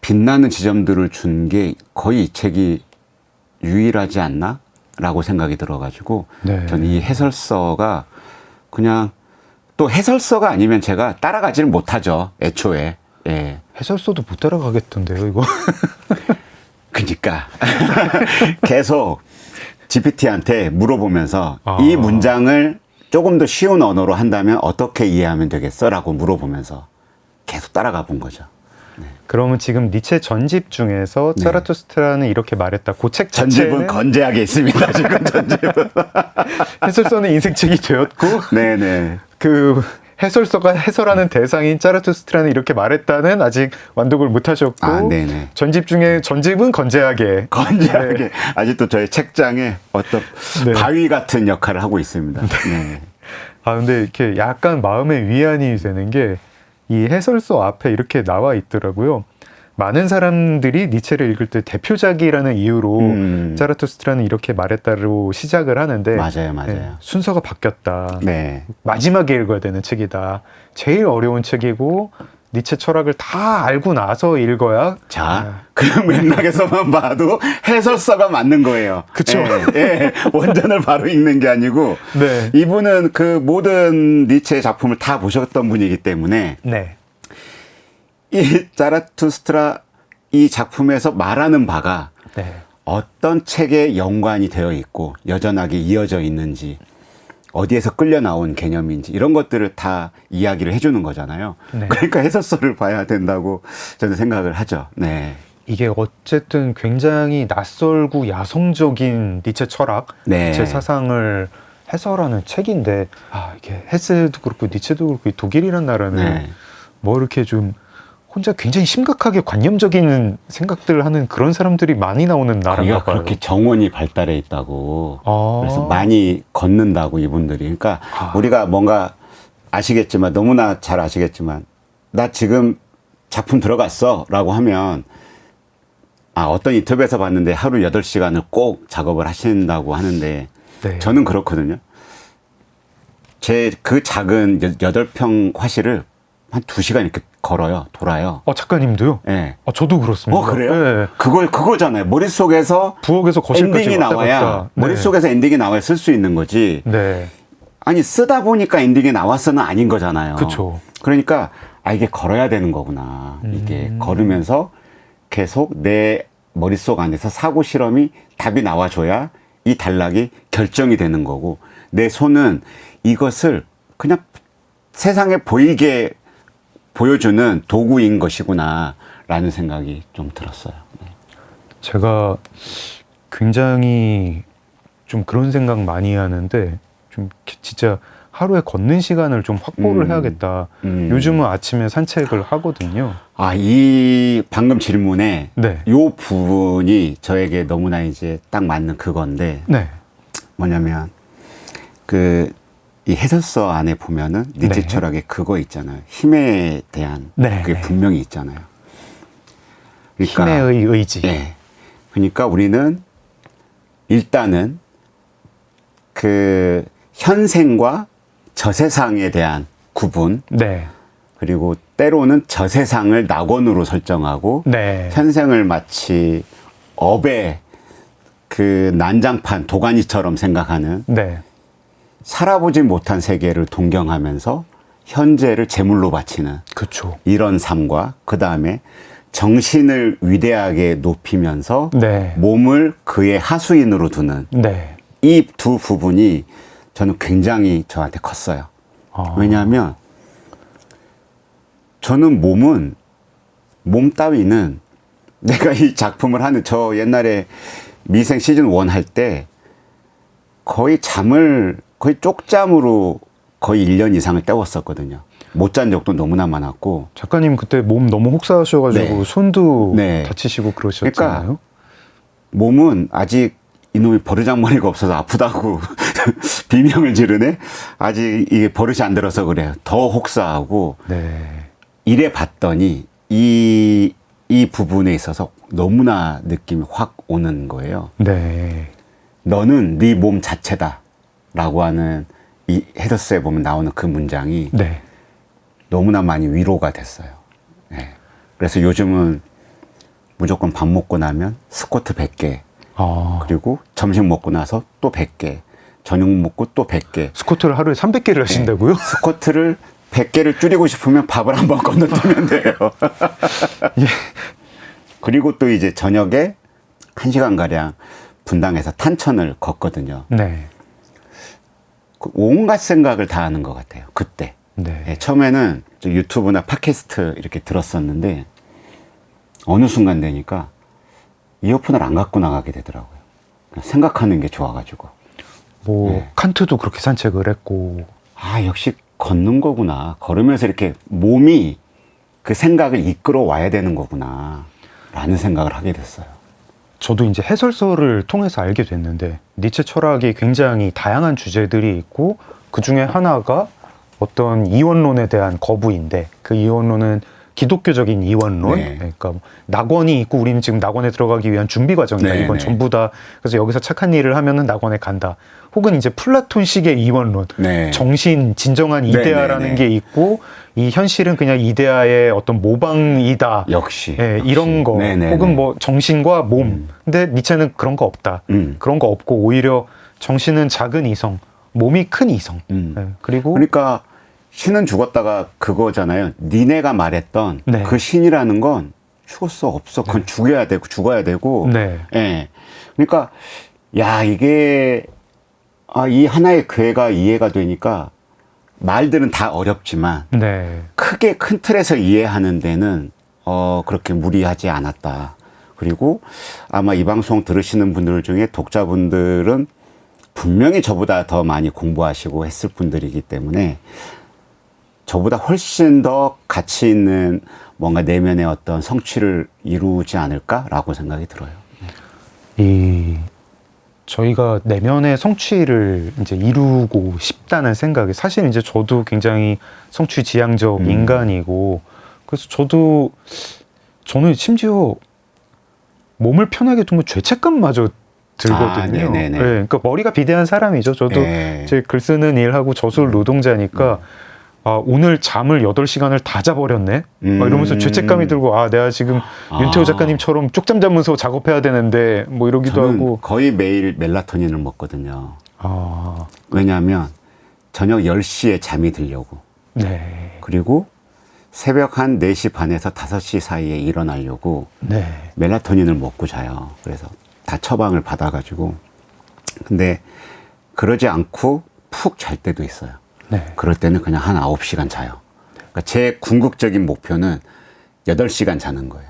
빛나는 지점들을 준 게 거의 이 책이 유일하지 않나? 라고 생각이 들어가지고 네. 저는 이 해설서가 그냥 또 해설서가 아니면 제가 따라가지를 못하죠. 애초에. 예. 해설서도 못 따라가겠던데요, 이거. 그러니까 계속 GPT한테 물어보면서 아. 이 문장을 조금 더 쉬운 언어로 한다면 어떻게 이해하면 되겠어? 라고 물어보면서 계속 따라가 본 거죠. 그러면 지금 니체 전집 중에서 네. 자라투스트라는 이렇게 말했다. 그 책 전집은 자체는 건재하게 있습니다. 지금 전집은. 해설서는 인생책이 되었고 네네. 그 해설서가 해설하는 대상인 자라투스트라는 이렇게 말했다는 아직 완독을 못 하셨고 아, 네네. 전집 중에 전집은 건재하게 건재하게 네. 아직도 저희 책장에 어떤 네. 바위 같은 역할을 하고 있습니다. 네. 아 근데 이렇게 약간 마음의 위안이 되는 게 이 해설서 앞에 이렇게 나와 있더라고요. 많은 사람들이 니체를 읽을 때 대표작이라는 이유로 자라투스트라는 이렇게 말했다로 시작을 하는데 맞아요, 맞아요. 네, 순서가 바뀌었다. 네. 마지막에 읽어야 되는 책이다. 제일 어려운 책이고 니체 철학을 다 알고 나서 읽어야 자, 그 맥락에서만 봐도 해설서가 맞는 거예요. 그쵸. 예, 예. 원전을 바로 읽는 게 아니고 네. 이분은 그 모든 니체의 작품을 다 보셨던 분이기 때문에 네. 이 자라투스트라 이 작품에서 말하는 바가 네. 어떤 책에 연관이 되어 있고 여전하게 이어져 있는지 어디에서 끌려 나온 개념인지 이런 것들을 다 이야기를 해주는 거잖아요. 네. 그러니까 해설서를 봐야 된다고 저는 생각을 하죠. 네. 이게 어쨌든 굉장히 낯설고 야성적인 니체 철학, 네. 니체 사상을 해설하는 책인데 아 이게 헤세도 그렇고 니체도 그렇고 이 독일이란 나라는 네. 뭐 이렇게 좀 혼자 굉장히 심각하게 관념적인 생각들을 하는 그런 사람들이 많이 나오는 나라인가 거기가 봐요. 그렇게 정원이 발달해 있다고. 아. 그래서 많이 걷는다고 이분들이. 그러니까 아. 우리가 뭔가 아시겠지만 너무나 잘 아시겠지만 나 지금 작품 들어갔어 라고 하면 아 어떤 인터뷰에서 봤는데 하루 8시간을 꼭 작업을 하신다고 하는데 네. 저는 그렇거든요. 제 그 작은 8평 화실을 한 2시간 이렇게 걸어요. 돌아요. 작가님도요? 예. 저도 그렇습니다. 그래요? 네. 그거잖아요. 머릿속에서 부엌에서 거실까지 엔딩이 왔다 나와야 갔다. 네. 머릿속에서 엔딩이 나와야 쓸 수 있는 거지. 네. 아니 쓰다 보니까 엔딩이 나왔어는 아닌 거잖아요. 그쵸. 그러니까 이게 걸어야 되는 거구나. 이게 걸으면서 계속 내 머릿속 안에서 사고 실험이 답이 나와줘야 이 단락이 결정이 되는 거고 내 손은 이것을 그냥 세상에 보이게 보여주는 도구인 것이구나 라는 생각이 좀 들었어요. 제가 굉장히 좀 그런 생각 많이 하는데 좀 진짜 하루에 걷는 시간을 좀 확보를 해야겠다. 요즘은 아침에 산책을 하거든요. 이 방금 질문에 네. 요 부분이 저에게 너무나 이제 딱 맞는 그건데 네. 뭐냐면 이 해설서 안에 보면은 니체 네. 철학에 그거 있잖아요. 힘에 대한 네. 그게 분명히 있잖아요. 그러니까 힘의 의지. 예. 그러니까 우리는 일단은 그 현생과 저세상에 대한 구분 네. 그리고 때로는 저세상을 낙원으로 설정하고 네. 현생을 마치 업의 그 난장판 도가니처럼 생각하는 네. 살아보지 못한 세계를 동경하면서 현재를 제물로 바치는 그렇죠. 이런 삶과 그 다음에 정신을 위대하게 높이면서 네. 몸을 그의 하수인으로 두는 네. 이 두 부분이 저는 굉장히 저한테 컸어요. 왜냐하면 저는 몸 따위는 내가 이 작품을 하는 저 옛날에 미생 시즌 1 할 때 거의 쪽잠으로 거의 1년 이상을 때웠었거든요. 못 잔 적도 너무나 많았고. 작가님 그때 몸 너무 혹사하셔가지고 네. 손도 네. 다치시고 그러셨잖아요. 그러니까 몸은 아직 이놈이 버르장머리가 없어서 아프다고 비명을 지르네. 아직 이게 버릇이 안 들어서 그래요. 더 혹사하고. 네. 이래 봤더니 이 부분에 있어서 너무나 느낌이 확 오는 거예요. 네. 너는 네 몸 자체다 라고 하는 이 헤더스에 보면 나오는 그 문장이 네. 너무나 많이 위로가 됐어요. 예. 그래서 요즘은 무조건 밥 먹고 나면 스쿼트 100개, 그리고 점심 먹고 나서 또 100개, 저녁 먹고 또 100개. 스쿼트를 하루에 300개를 하신다고요? 스쿼트를 100개를 줄이고 싶으면 밥을 한번 건너뛰면 돼요. 예. 그리고 또 이제 저녁에 1시간가량 분당에서 탄천을 걷거든요. 네. 그 온갖 생각을 다 하는 것 같아요. 그때. 네. 예, 처음에는 유튜브나 팟캐스트 이렇게 들었었는데 어느 순간 되니까 이어폰을 안 갖고 나가게 되더라고요. 그냥 생각하는 게 좋아가지고. 뭐 네. 칸트도 그렇게 산책을 했고. 아, 역시 걷는 거구나. 걸으면서 이렇게 몸이 그 생각을 이끌어 와야 되는 거구나. 라는 생각을 하게 됐어요. 저도 이제 해설서를 통해서 알게 됐는데 니체 철학이 굉장히 다양한 주제들이 있고 그 중에 하나가 어떤 이원론에 대한 거부인데 그 이원론은 기독교적인 이원론. 네. 그러니까 낙원이 있고 우리는 지금 낙원에 들어가기 위한 준비 과정이다. 네, 이건 네. 전부 다. 그래서 여기서 착한 일을 하면은 낙원에 간다. 혹은 이제 플라톤식의 이원론. 네. 정신, 진정한 네, 이데아라는 네, 네. 게 있고 이 현실은 그냥 이데아의 어떤 모방이다. 역시. 예, 역시. 이런 거. 네네네. 혹은 뭐 정신과 몸. 근데 니체는 그런 거 없다. 그런 거 없고 오히려 정신은 작은 이성, 몸이 큰 이성. 예, 그리고 그러니까 신은 죽었다가 그거잖아요. 니네가 말했던 네. 그 신이라는 건 죽었어 없어. 그건 죽어야 되고. 네. 예. 그러니까 야 이게 이 하나의 괴가 이해가 되니까 말들은 다 어렵지만 네. 크게 큰 틀에서 이해하는 데는 그렇게 무리하지 않았다. 그리고 아마 이 방송 들으시는 분들 중에 독자분들은 분명히 저보다 더 많이 공부하시고 했을 분들이기 때문에 저보다 훨씬 더 가치 있는 뭔가 내면의 어떤 성취를 이루지 않을까라고 생각이 들어요. 저희가 내면의 성취를 이제 이루고 싶다는 생각이 사실 이제 저도 굉장히 성취 지향적 인간이고 그래서 저는 심지어 몸을 편하게 두면 죄책감마저 들거든요. 네네네. 네, 그러니까 머리가 비대한 사람이죠. 저도 네. 제 글 쓰는 일하고 저술 노동자니까 오늘 잠을 8시간을 다 자버렸네? 막 이러면서 죄책감이 들고, 내가 지금 윤태호 작가님처럼 쪽잠 자면서 작업해야 되는데, 뭐 이러기도 저는 하고. 거의 매일 멜라토닌을 먹거든요. 아, 왜냐하면 저녁 10시에 잠이 들려고. 네. 그리고 새벽 한 4시 반에서 5시 사이에 일어나려고 네. 멜라토닌을 먹고 자요. 그래서 다 처방을 받아가지고. 근데 그러지 않고 푹 잘 때도 있어요. 네. 그럴 때는 그냥 한 9시간 자요. 그러니까 제 궁극적인 목표는 8시간 자는 거예요.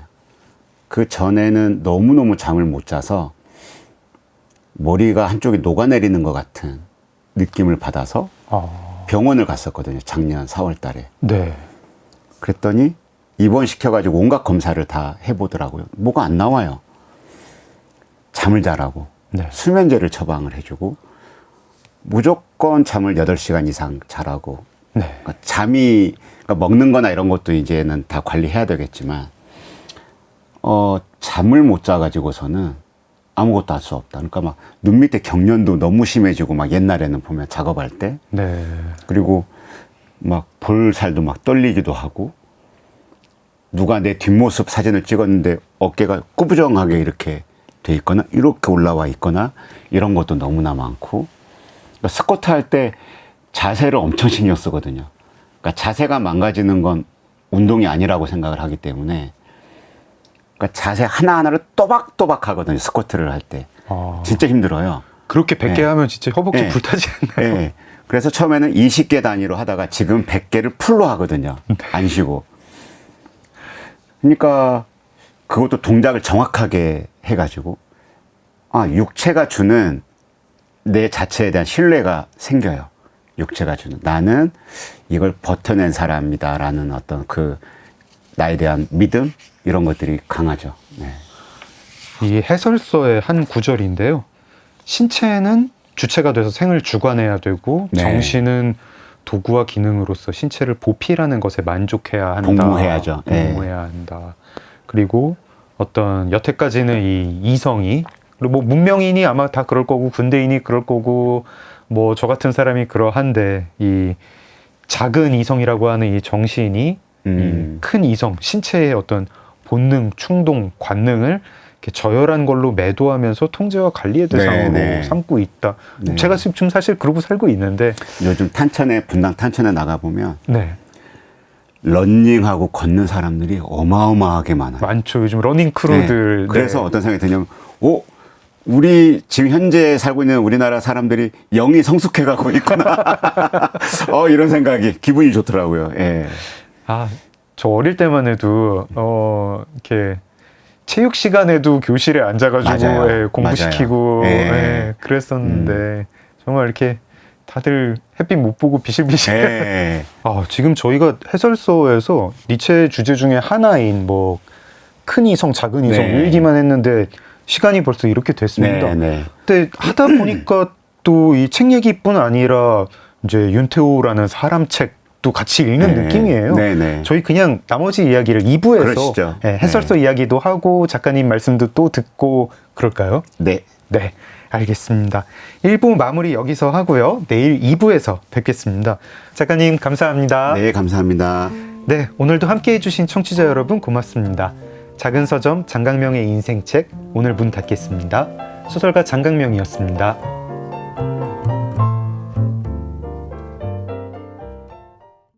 그 전에는 너무너무 잠을 못 자서 머리가 한쪽이 녹아내리는 것 같은 느낌을 받아서 병원을 갔었거든요. 작년 4월 달에. 네. 그랬더니 입원시켜가지고 온갖 검사를 다 해보더라고요. 뭐가 안 나와요. 잠을 자라고. 네. 수면제를 처방을 해주고 무조건 잠을 8시간 이상 자라고. 네. 그러니까 그러니까 먹는 거나 이런 것도 이제는 다 관리해야 되겠지만, 잠을 못 자가지고서는 아무것도 할 수 없다. 그러니까 막 눈 밑에 경련도 너무 심해지고 막 옛날에는 보면 작업할 때. 네. 그리고 막 볼살도 막 떨리기도 하고, 누가 내 뒷모습 사진을 찍었는데 어깨가 꾸부정하게 이렇게 돼 있거나, 이렇게 올라와 있거나, 이런 것도 너무나 많고, 그러니까 스쿼트 할 때 자세를 엄청 신경 쓰거든요. 그러니까 자세가 망가지는 건 운동이 아니라고 생각을 하기 때문에, 그러니까 자세 하나하나를 또박또박 하거든요. 스쿼트를 할 때. 진짜 힘들어요. 그렇게 100개 네. 하면 진짜 허벅지 네. 불타지 않나요? 네. 그래서 처음에는 20개 단위로 하다가 지금 100개를 풀로 하거든요. 안 쉬고. 그러니까 그것도 동작을 정확하게 해가지고, 육체가 주는 내 자체에 대한 신뢰가 생겨요. 육체가 주는. 나는 이걸 버텨낸 사람이다라는 어떤 그 나에 대한 믿음? 이런 것들이 강하죠. 네. 이 해설서의 한 구절인데요. 신체는 주체가 돼서 생을 주관해야 되고 네. 정신은 도구와 기능으로서 신체를 보필하는 것에 만족해야 한다. 복무해야죠. 네. 복무해야 한다. 그리고 어떤 여태까지는 이 이성이 그리고 뭐 문명인이 아마 다 그럴 거고 군대인이 그럴 거고 뭐 저 같은 사람이 그러한데 이 작은 이성이라고 하는 이 정신이 이 큰 이성, 신체의 어떤 본능, 충동, 관능을 이렇게 저열한 걸로 매도하면서 통제와 관리의 대상으로 네. 삼고 있다. 네. 제가 지금 사실 그러고 살고 있는데, 요즘 분당 탄천에 나가보면 네, 런닝하고 걷는 사람들이 어마어마하게 많아요. 많죠. 요즘 러닝 크루들. 네. 그래서 네. 어떤 생각이 드냐면, 우리 지금 현재 살고 있는 우리나라 사람들이 영이 성숙해가고 있구나. 이런 생각이 기분이 좋더라고요. 예. 저 어릴 때만 해도 이렇게 체육 시간에도 교실에 앉아가지고 맞아요. 예, 공부시키고 맞아요. 예. 예, 그랬었는데 정말 이렇게 다들 햇빛 못 보고 비실비실. 예. 지금 저희가 해설서에서 니체 주제 중에 하나인 뭐 큰 이성, 작은 이성 네. 얘기만 했는데 시간이 벌써 이렇게 됐습니다. 네. 근데 하다 보니까 또 이 책 얘기뿐 아니라 이제 윤태호라는 사람 책도 같이 읽는 네. 느낌이에요. 네네. 저희 그냥 나머지 이야기를 2부에서 그러시죠. 해설서 이야기도 하고 작가님 말씀도 또 듣고 그럴까요? 네. 네, 알겠습니다. 1부 마무리 여기서 하고요. 내일 2부에서 뵙겠습니다. 작가님 감사합니다. 네, 감사합니다. 네, 오늘도 함께해 주신 청취자 여러분 고맙습니다. 작은 서점 장강명의 인생책 오늘 문 닫겠습니다. 소설가 장강명이었습니다.